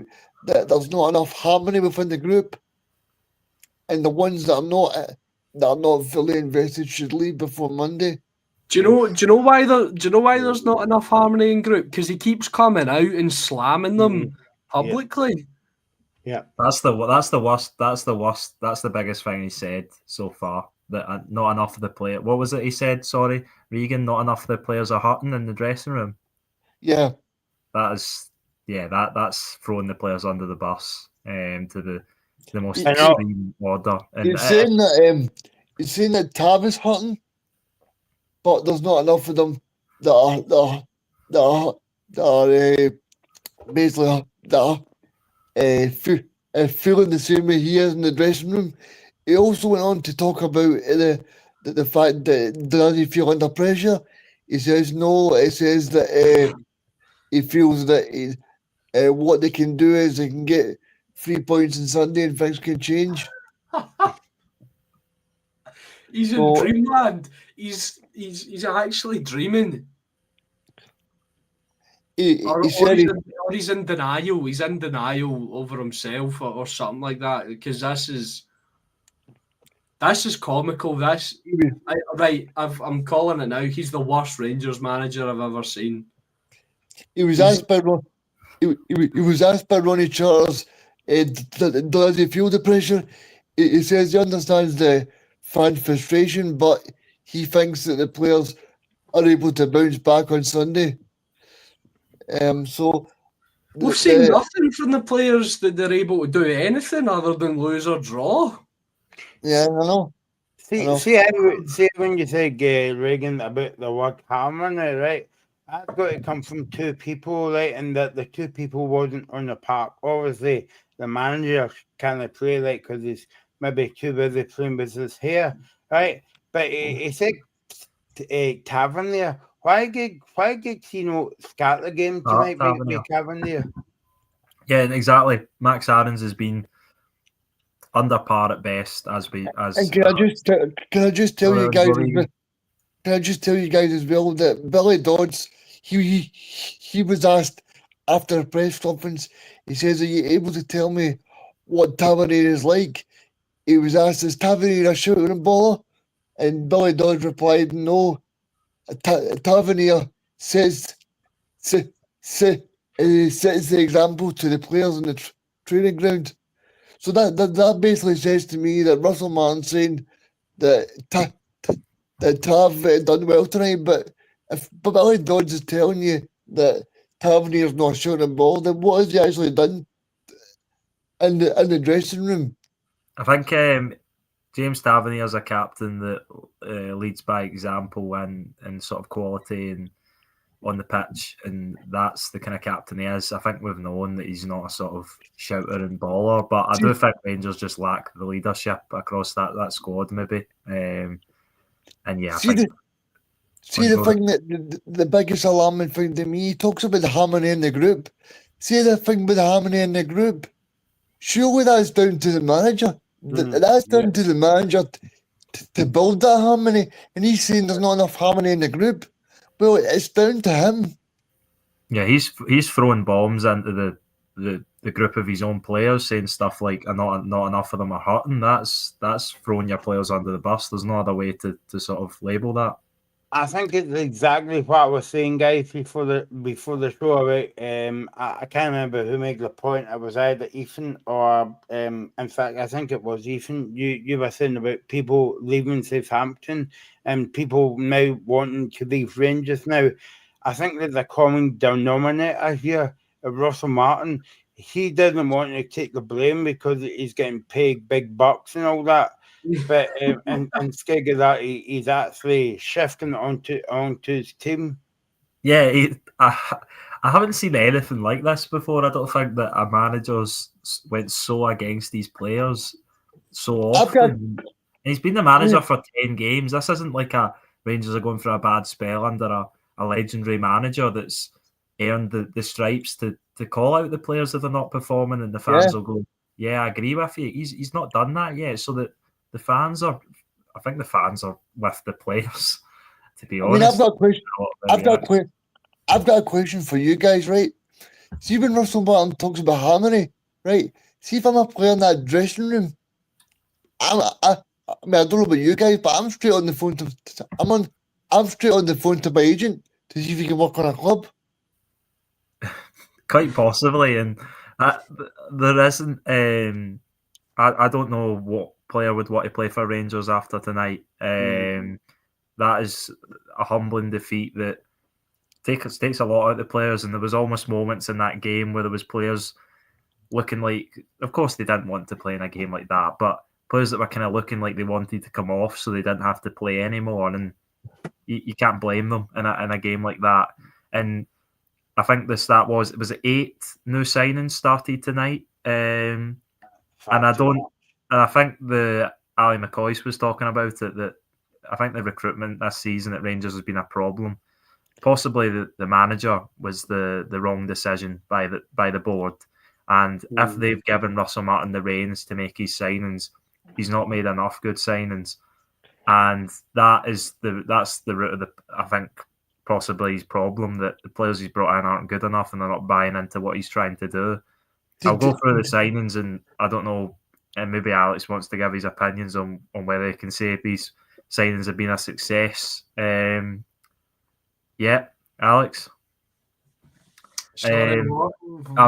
E: that there's not enough harmony within the group, and the ones that are not fully invested should leave before Monday.
D: Do you know why there's not enough harmony in group? Because he keeps coming out and slamming them publicly.
B: Yeah,
C: that's the worst. That's the biggest thing he said so far. That not enough of the player. What was it he said? Sorry, Regan. Not enough of the players are hurting in the dressing room.
E: Yeah,
C: that's throwing the players under the bus to the most extreme order. And
E: he's saying that Tav is hurting, but there's not enough of them that are basically feeling the same way he is in the dressing room. He also went on to talk about the fact that does he feel under pressure. He says no. He says that he feels that what they can do is they can get 3 points on Sunday and things can change.
D: He's in dreamland. He's actually dreaming. He's in denial. He's in denial over himself or something like that. Because this is comical. I'm calling it now. He's the worst Rangers manager I've ever seen.
E: He was asked by Ronnie Charters, does he feel the pressure? He says he understands the fan frustration, but he thinks that the players are able to bounce back on Sunday.
D: We've seen nothing from the players that they're able to do anything other than lose or draw.
E: Yeah, I know.
B: See when you say Reagan about the word harmony, right? That's got to come from two people, right? And that the two people wasn't on the park. Obviously, the manager can't play, right? Because he's maybe too busy playing with his hair, right? But he said Tavernier. Why did start the game tonight with Tavernier?
C: Yeah, exactly. Max Aarons has been under par at best and
E: can I just tell you guys? Can I just tell you guys as well that Billy Dodds, he was asked after a press conference, he says, are you able to tell me what Tavernier is like? He was asked, is Tavernier a shooting baller? And Billy Dodds replied, no. Tavernier sets the example to the players on the training ground. So that basically says to me that Russell Martin's saying that Tav done well tonight, but if Billy Dodds is telling you that Tavernier's not shooting a ball, then what has he actually done in the dressing room?
C: I think James Tavernier's a captain that leads by example and sort of quality and on the pitch, and that's the kind of captain he is. I think we've known that he's not a sort of shouter and baller, but I do think Rangers just lack the leadership across that squad, maybe. And yeah, the thing
E: that the biggest alarming thing to me, he talks about the harmony in the group. See the thing with the harmony in the group? Surely that's down to the manager. That's down to the manager to build that harmony. And he's saying there's not enough harmony in the group. Well, it's down to him.
C: Yeah, he's throwing bombs into the group of his own players, saying stuff like not enough of them are hurting. That's throwing your players under the bus. There's no other way to sort of label that.
B: I think it's exactly what I was saying, guys, before the show. About I can't remember who made the point. It was either Ethan or in fact I think it was Ethan. You were saying about people leaving Southampton and people now wanting to leave Rangers. Now, I think that the common denominator here of Russell Martin, he doesn't want to take the blame because he's getting paid big bucks and all that. but and instead of that, he's actually shifting onto his team.
C: Yeah, I haven't seen anything like this before. I don't think that a manager's went so against these players so
E: I've got-
C: often. He's been the manager for 10 games. This isn't like a Rangers are going through a bad spell under a legendary manager that's earned the stripes to call out the players that are not performing, and the fans will go, yeah, I agree with you. He's not done that yet. So that the fans are, I think the fans are with the players, to be honest.
E: I've got a question. I've got a question for you guys, right? See, when Russell Martin talks about harmony, right? See, if I'm a player in that dressing room, I mean, I don't know about you guys, but I'm straight on the phone I'm straight on the phone to my agent to see if he can work on a club.
C: Quite possibly, and there isn't. I don't know what player would want to play for Rangers after tonight. That is a humbling defeat that takes a lot out of the players, and there was almost moments in that game where there was players looking like, of course they didn't want to play in a game like that, but players that were kind of looking like they wanted to come off so they didn't have to play anymore, and you can't blame them in a game like that. And I think the stat was 8 new signings started tonight, and I think the Ali McCoy was talking about it, that I think the recruitment this season at Rangers has been a problem. Possibly the manager was the wrong decision by the board, and if they've given Russell Martin the reins to make his signings, he's not made enough good signings, and that's the root of the, I think, possibly his problem, that the players he's brought in aren't good enough and they're not buying into what he's trying to do. I'll go through the signings, and I don't know, and maybe Alex wants to give his opinions on whether he can say if these signings have been a success. Yeah, Alex. I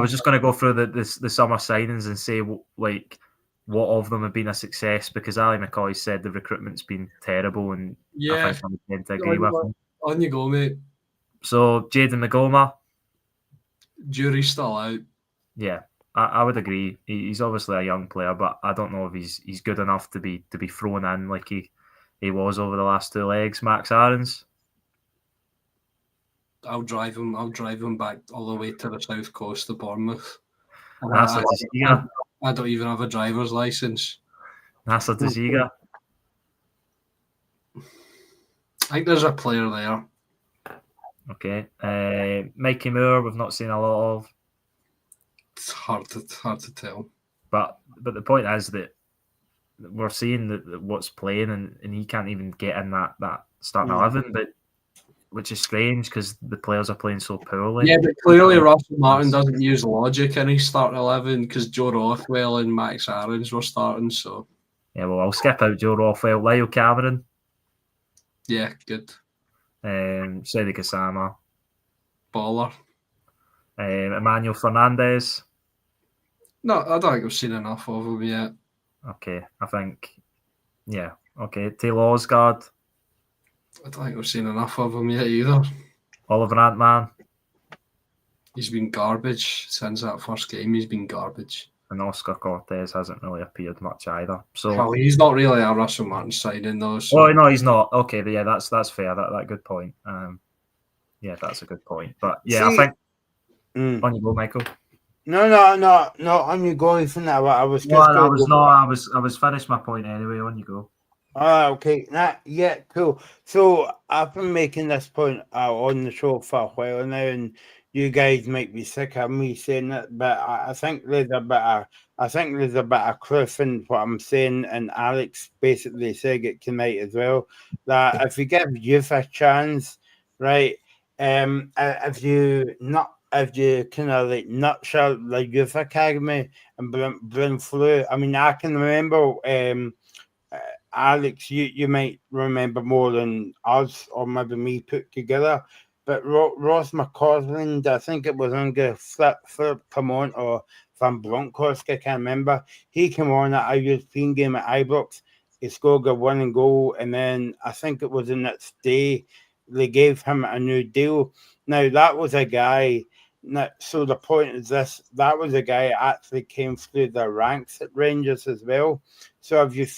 C: was just going to go through the summer signings and say like what of them have been a success, because Ali McCoy said the recruitment's been terrible, and I think I'm going to agree with him.
D: On you go, mate.
C: So Jayden Magoma,
D: jury's still out.
C: Yeah, I would agree. He's obviously a young player, but I don't know if he's good enough to be thrown in like he was over the last 2 legs. Max Aarons.
D: I'll drive him back all the way to the south coast of Bournemouth.
C: That's
D: I don't even have a driver's license.
C: Nasser Daziga.
D: I think there's a player there.
C: Okay. Mikey Moore, we've not seen a lot of.
D: It's hard to tell.
C: But the point is that we're seeing that what's playing, and he can't even get in that starting 11, but which is strange because the players are playing so poorly.
D: Yeah, but clearly Russell Martin doesn't use logic in his starting 11 because Joe Rothwell and Max Aarons were starting. So
C: yeah, well, I'll skip out Joe Rothwell. Lyle Cameron.
D: Yeah, good.
C: Sedi Kasama.
D: Baller.
C: Emmanuel Fernandez.
D: No, I don't think I've seen enough of him yet.
C: Okay, I think, yeah. Okay, Taylor Osgaard.
D: I don't think I've seen enough of him yet either.
C: Oliver Antman.
D: He's been garbage since that first game. He's been garbage.
C: And Oscar Cortez hasn't really appeared much either. So
D: well, he's not really a Russell Martin signing though. So.
C: Oh no, he's not. Okay, but yeah, that's fair. That good point. Yeah, that's a good point. But yeah, I think on you go, Michael.
B: No. On you go, isn't that what I was?
C: I was finished my point anyway. On you go.
B: Okay. Yeah, cool. So I've been making this point on the show for a while now, and you guys might be sick of me saying it, but I think there's a bit of truth in what I'm saying, and Alex basically said it tonight as well, that if you give youth a chance, right? If you kind of like nutshell the youth academy and bring through. I mean, I can remember. Alex, you might remember more than us, or maybe me put together. But Ross McCausland, I think it was under Philip Clement or Van Bronckhorst, I can't remember. He came on at a European game at Ibrox. He scored a winning goal, and then I think it was the next day they gave him a new deal. Now, that was a guy No, so the point is this: that was a guy that actually came through the ranks at Rangers as well. So if you've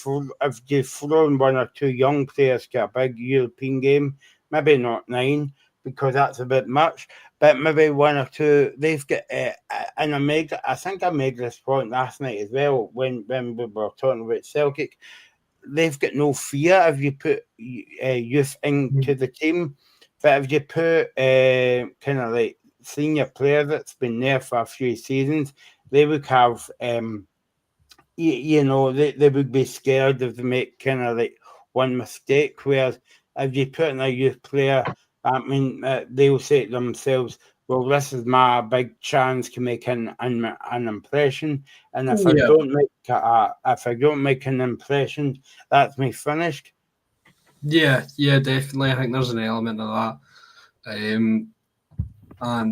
B: thrown one or two young players to a big European game, maybe not 9 because that's a bit much, but maybe one or two. They've got and I think I made this point last night as well when we were talking about Celtic. They've got no fear if you put youth into the team, but if you put kind of like senior player that's been there for a few seasons, they would have, they would be scared if they make kind of like one mistake. Whereas if you put in a youth player, I mean, they'll say to themselves, "Well, this is my big chance to make an impression, and if I don't make an impression, that's me finished."
D: Yeah, definitely. I think there's an element of that. And I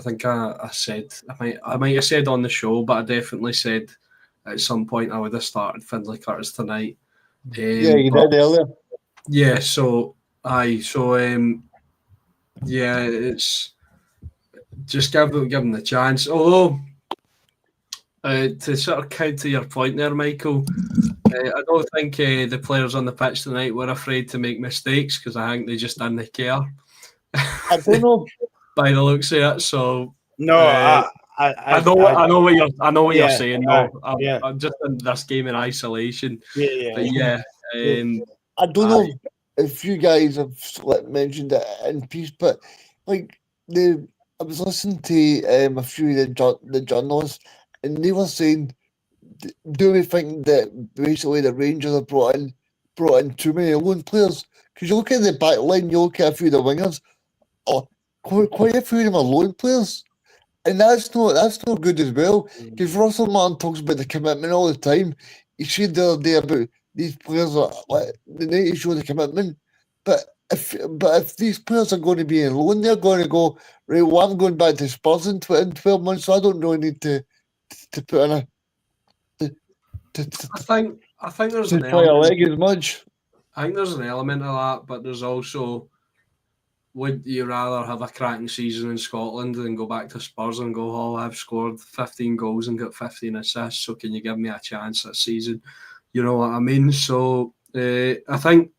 D: think I said I might have said on the show, but I definitely said at some point I would have started Findlay Curtis tonight.
E: Yeah, you did earlier.
D: Yeah, it's just give them the chance. Although to sort of counter your point there, Michael, I don't think the players on the pitch tonight were afraid to make mistakes because I think they just didn't care.
E: I don't know.
D: By the looks of it, so
B: no,
D: I know what you're saying. No,
B: yeah.
D: I'm just in this game in isolation.
B: Yeah.
D: But yeah,
E: I don't know if you guys have mentioned it in peace, but like I was listening to a few of the journalists, and they were saying, "Do we think that basically the Rangers have brought in too many loan players? Because you look at the back line, you look at a few of the wingers, quite a few of them are loan players." And that's not good as well. Because Russell Martin talks about the commitment all the time. He said the other day about these players are they need to show the commitment. But if these players are going to be in loan, they're going to go, right, well, I'm going back to Spurs in 12 months, so I don't really need to put in a
D: I think there's
E: to
D: an
E: try a
D: element.
E: leg as much.
D: I think there's an element of that, but there's also, would you rather have a cracking season in Scotland and go back to Spurs and go, "Oh, I've scored 15 goals and got 15 assists, so can you give me a chance this season?" You know what I mean? So I think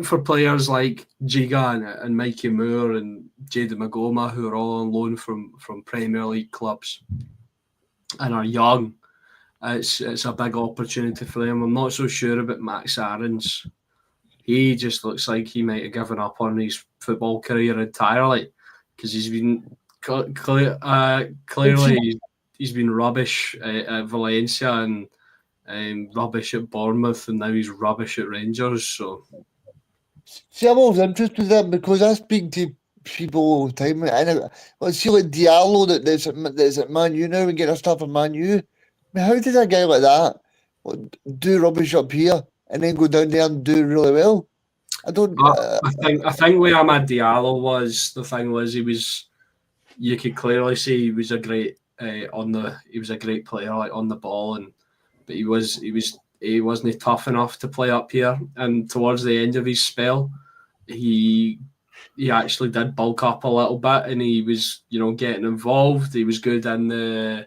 D: for players like Giga and Mikey Moore and Jada Magoma, who are all on loan from Premier League clubs and are young, it's a big opportunity for them. I'm not so sure about Max Aarons. He just looks like he might have given up on his football career entirely because he's been clearly he's been rubbish at Valencia and rubbish at Bournemouth, and now he's rubbish at Rangers. So,
E: See, I'm always interested in that because I speak to people all the time, and I see like Diallo that's at Man U now and getting stuff at Man U. I mean, how did a guy like that do rubbish up here and then go down there and do really well? I don't.
D: I think where Amad Diallo was, the thing was you could clearly see he was a great he was a great player like on the ball, but he wasn't tough enough to play up here. And towards the end of his spell, he actually did bulk up a little bit, and he was getting involved. He was good in the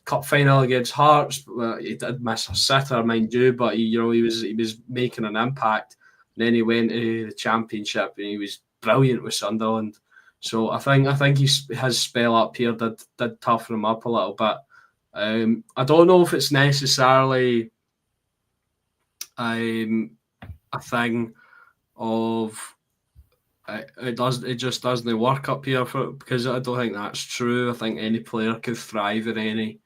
D: cup final against Hearts. He did miss a sitter, mind you, but he was making an impact. And then he went to the Championship, and he was brilliant with Sunderland. So I think his spell up here did toughen him up a little bit. I don't know if it's necessarily a thing of it just doesn't work up here because I don't think that's true. I think any player could thrive in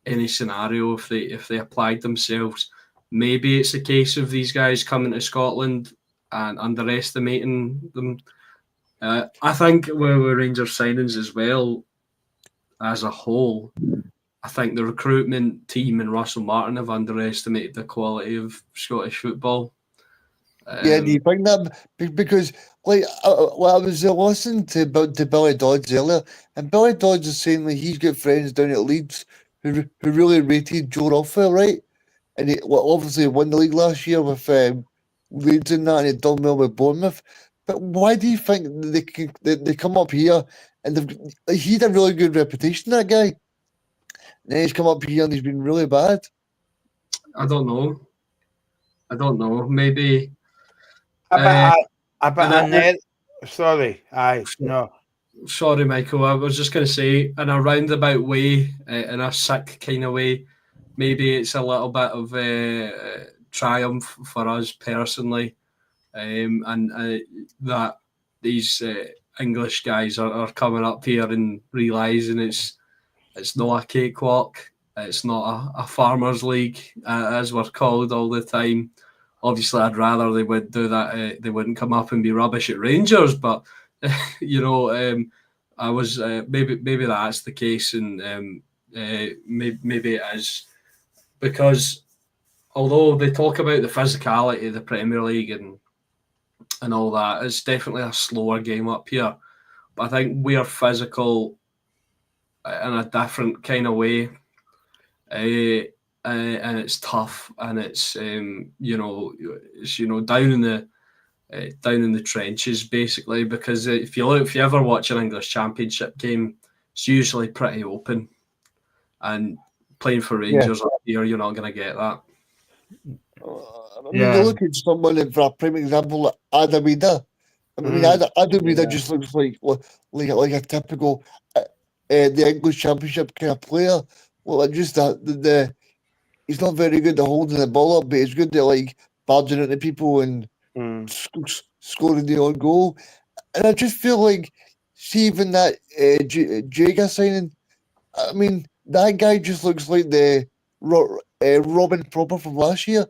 D: any scenario if they applied themselves. Maybe it's a case of these guys coming to Scotland and underestimating them. I think with Rangers signings as well as a whole, I think the recruitment team and Russell Martin have underestimated the quality of Scottish football.
E: Yeah, do you think that? Because, like, I was listening to Billy Dodds earlier, and Billy Dodds is saying like he's got friends down at Leeds who really rated Joe Rothwell, right? And he obviously won the league last year with Leeds and that, and he'd done well with Bournemouth. But why do you think they come up here and he had a really good reputation, that guy? And then he's come up here and he's been really bad.
D: I don't know. Maybe.
B: Sorry, no.
D: Sorry, Michael. I was just going to say, in a roundabout way, in a sick kind of way, maybe it's a little bit of a triumph for us personally, and that these English guys are coming up here and realising it's not a cakewalk. It's not a farmers' league, as we're called all the time. Obviously, I'd rather they would do that. They wouldn't come up and be rubbish at Rangers, but I was maybe that's the case, and maybe it is, because although they talk about the physicality of the Premier League and all that, it's definitely a slower game up here. But I think we are physical in a different kind of way. And it's tough, and it's down in the trenches basically. Because if you ever watch an English Championship game, it's usually pretty open, and playing for Rangers up here, you're not going to get that.
E: I mean, you look at someone, for a prime example, like Adamida. I mean, Adamida just looks like a typical the English Championship kind of player. Well, just that he's not very good at holding the ball up, but he's good at like barging into people and scoring the own goal. And I just feel like, see, even that Jaga signing, I mean, that guy just looks like the Robin Proper from last year.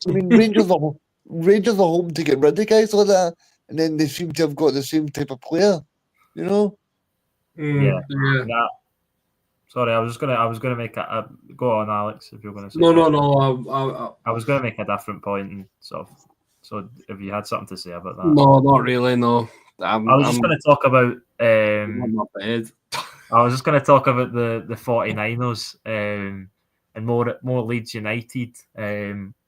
E: I mean, Rangers are hoping to get rid of guys like that, and then they seem to have got the same type of player, you know?
C: Yeah. Sorry, I was gonna make a go on, Alex. If you're gonna say
D: no.
C: I was gonna make a different point, and sort of. So, if you had something to say about that,
D: no, not really. No,
C: I was just going to talk about. I was just going to talk about the 49ers and more Leeds United.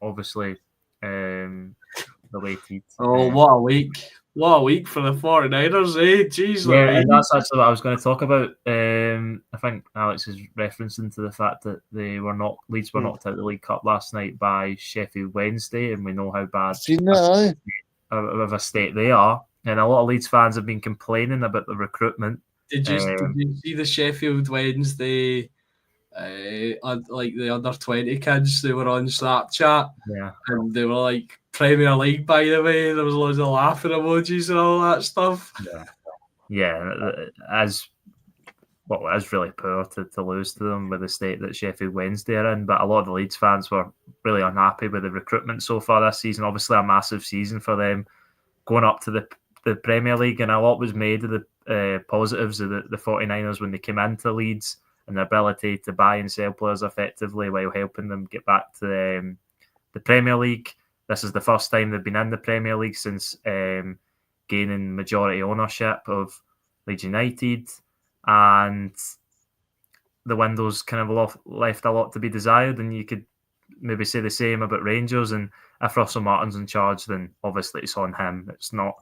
C: Obviously, related.
D: Oh, what a week! What a week for the 49ers, eh? Jeez,
C: yeah, and that's actually what I was going to talk about. I think Alex is referencing to the fact that Leeds were knocked out of the League Cup last night by Sheffield Wednesday, and we know how bad of a state they are. And a lot of Leeds fans have been complaining about the recruitment.
D: Did you see the Sheffield Wednesday? Like the under 20 kids, they were on Snapchat, and they were like, Premier League, by the way. There was loads of laughing emojis and all that stuff. As
C: really poor to lose to them with the state that Sheffield Wednesday are in. But a lot of the Leeds fans were really unhappy with the recruitment so far this season. Obviously, a massive season for them going up to the Premier League, and a lot was made of the positives of the 49ers when they came into Leeds and their ability to buy and sell players effectively while helping them get back to the Premier League. This is the first time they've been in the Premier League since gaining majority ownership of Leeds United, and the window's kind of left a lot to be desired, and you could maybe say the same about Rangers. And if Russell Martin's in charge, then obviously it's on him. It's not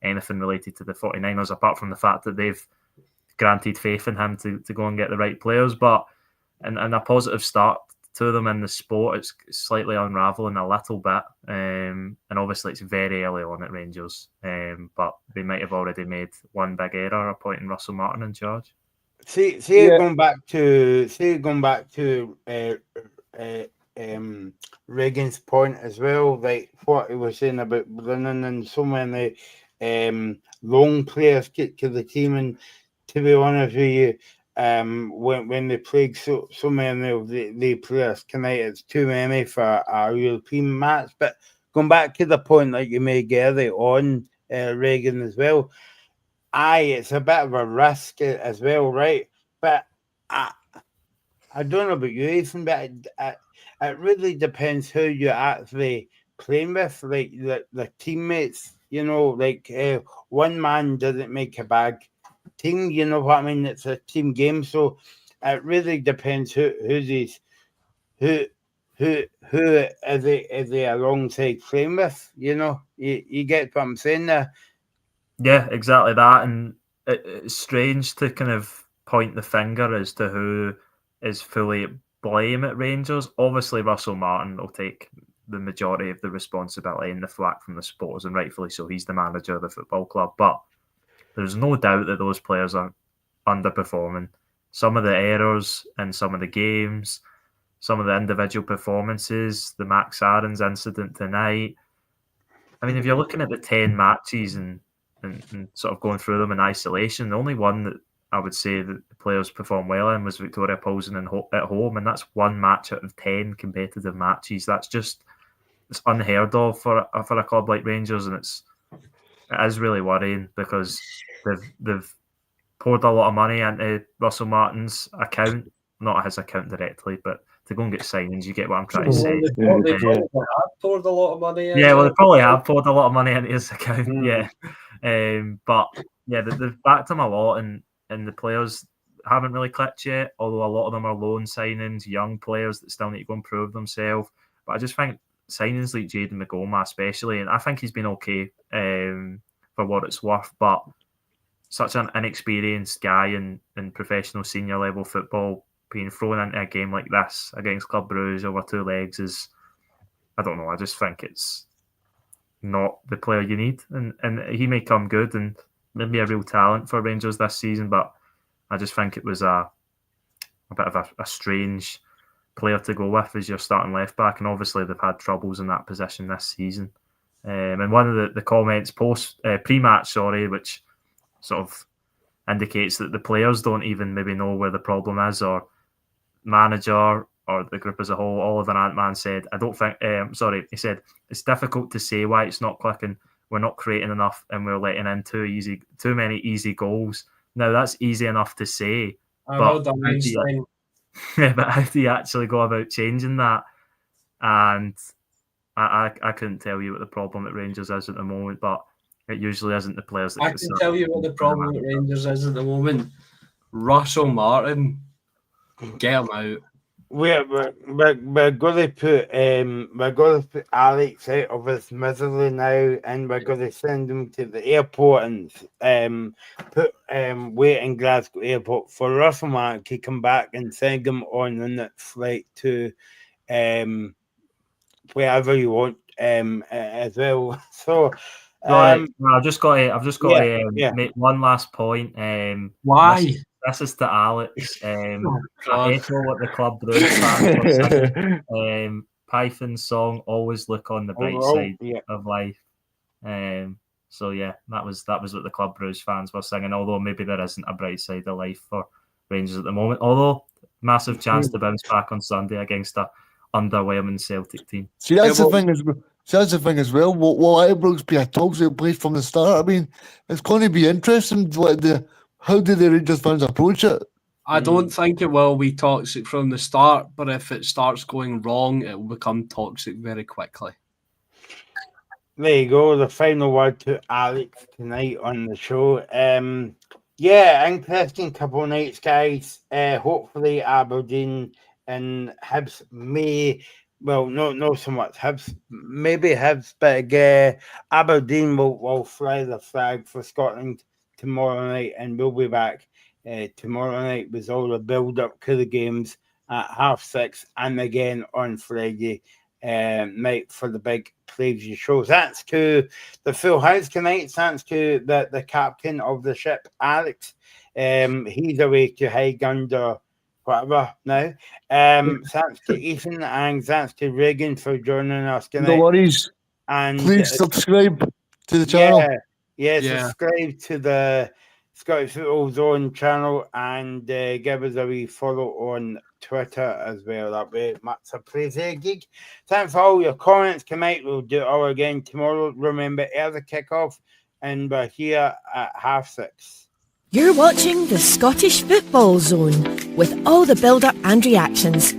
C: anything related to the 49ers, apart from the fact that they've granted faith in him to go and get the right players. But and a positive start to them in the sport, it's slightly unravelling a little bit. And obviously it's very early on at Rangers. But they might have already made one big error appointing Russell Martin in charge.
B: Going back to Reagan's point as well, like what he was saying about bringing in so many long players to the team, and to be honest with you, when they played so many of the players tonight, it's too many for a European match. But going back to the point that you made, Gary, on Reagan as well, it's a bit of a risk as well, right? But I don't know about you, Ethan, but it really depends who you're actually playing with, like the teammates. You know, like one man doesn't make a big team. You know what I mean? It's a team game, so it really depends who who is he alongside playing with? You get what I'm saying there.
C: Yeah, exactly that, and it's strange to kind of point the finger as to who is fully at blame at Rangers. Obviously, Russell Martin will take the majority of the responsibility and the flack from the supporters, and rightfully so. He's the manager of the football club, but there's no doubt that those players are underperforming. Some of the errors in some of the games, some of the individual performances, the Max Aarons incident tonight. I mean, if you're looking at the 10 matches and sort of going through them in isolation, the only one that I would say that the players performed well in was Victoria Paulsen at home, and that's one match out of 10 competitive matches. It's unheard of for a club like Rangers, and it is really worrying because they've poured a lot of money into Russell Martin's account, not his account directly, but to go and get signings, you get what I'm trying to say.
D: They probably have poured a lot of money in.
C: Yeah, well, they probably have poured a lot of money into his account, yeah. But yeah, they've backed him a lot, and the players haven't really clicked yet, although a lot of them are loan signings, young players that still need to go and prove themselves. But I just think signings like Jayden McGoma especially, and I think he's been okay for what it's worth, but such an inexperienced guy in professional senior level football being thrown into a game like this against Club Brugge over two legs is, I don't know, I just think it's not the player you need. And he may come good and maybe a real talent for Rangers this season, but I just think it was a bit of a strange player to go with as your starting left back, and obviously they've had troubles in that position this season. And one of the comments pre-match, which sort of indicates that the players don't even maybe know where the problem is, or manager or the group as a whole. Oliver Antman said, he said, it's difficult to say why it's not clicking. We're not creating enough and we're letting in too many easy goals. Now, that's easy enough to say, but how do you actually go about changing that? And I couldn't tell you what the problem at Rangers is at the moment, but it usually isn't the players that
D: I can tell you what the problem at Rangers is at the moment. Russell Martin, get him out.
B: We're going to put Alex out of his misery now, and we're going to send him to the airport and wait in Glasgow airport for Russell Martin to come back and send him on the next flight to wherever you want as well. So.
C: I've just got to make one last point.
D: Why?
C: This is to Alex. I echo what the Club Brugge fans were saying. Python's song, "Always Look on the Bright Side of Life." So yeah, that was what the Club Brugge fans were singing. Although maybe there isn't a bright side of life for Rangers at the moment. Although massive chance to bounce back on Sunday against a underwhelming Celtic team.
E: See, that's the thing as well. Will Ibrox be a toxic place from the start? I mean, it's going to be interesting. How do the Rangers fans approach it?
D: I don't think it will be toxic from the start, but if it starts going wrong, it will become toxic very quickly.
B: There you go. The final word to Alex tonight on the show. Interesting couple of nights, guys. Hopefully Aberdeen and Hibs may, well, no so much Hibs, maybe Hibs, but Aberdeen will fly the flag for Scotland tomorrow night, and we'll be back tomorrow night with all the build-up to the games at 6:30 and again on Friday night for the big preview show. Thanks to the full house tonight. Thanks to the captain of the ship, Alex. He's away to Highland or whatever now. Thanks to Ethan and thanks to Reagan for joining us tonight.
E: No worries.
B: And
E: please subscribe to the channel.
B: Subscribe to the Scottish Football Zone channel and give us a wee follow on Twitter as well. That way, much appreciated. Thanks for all your comments tonight. We'll do it all again tomorrow. Remember, early kickoff, and we're here at 6:30.
A: You're watching the Scottish Football Zone with all the build-up and reactions.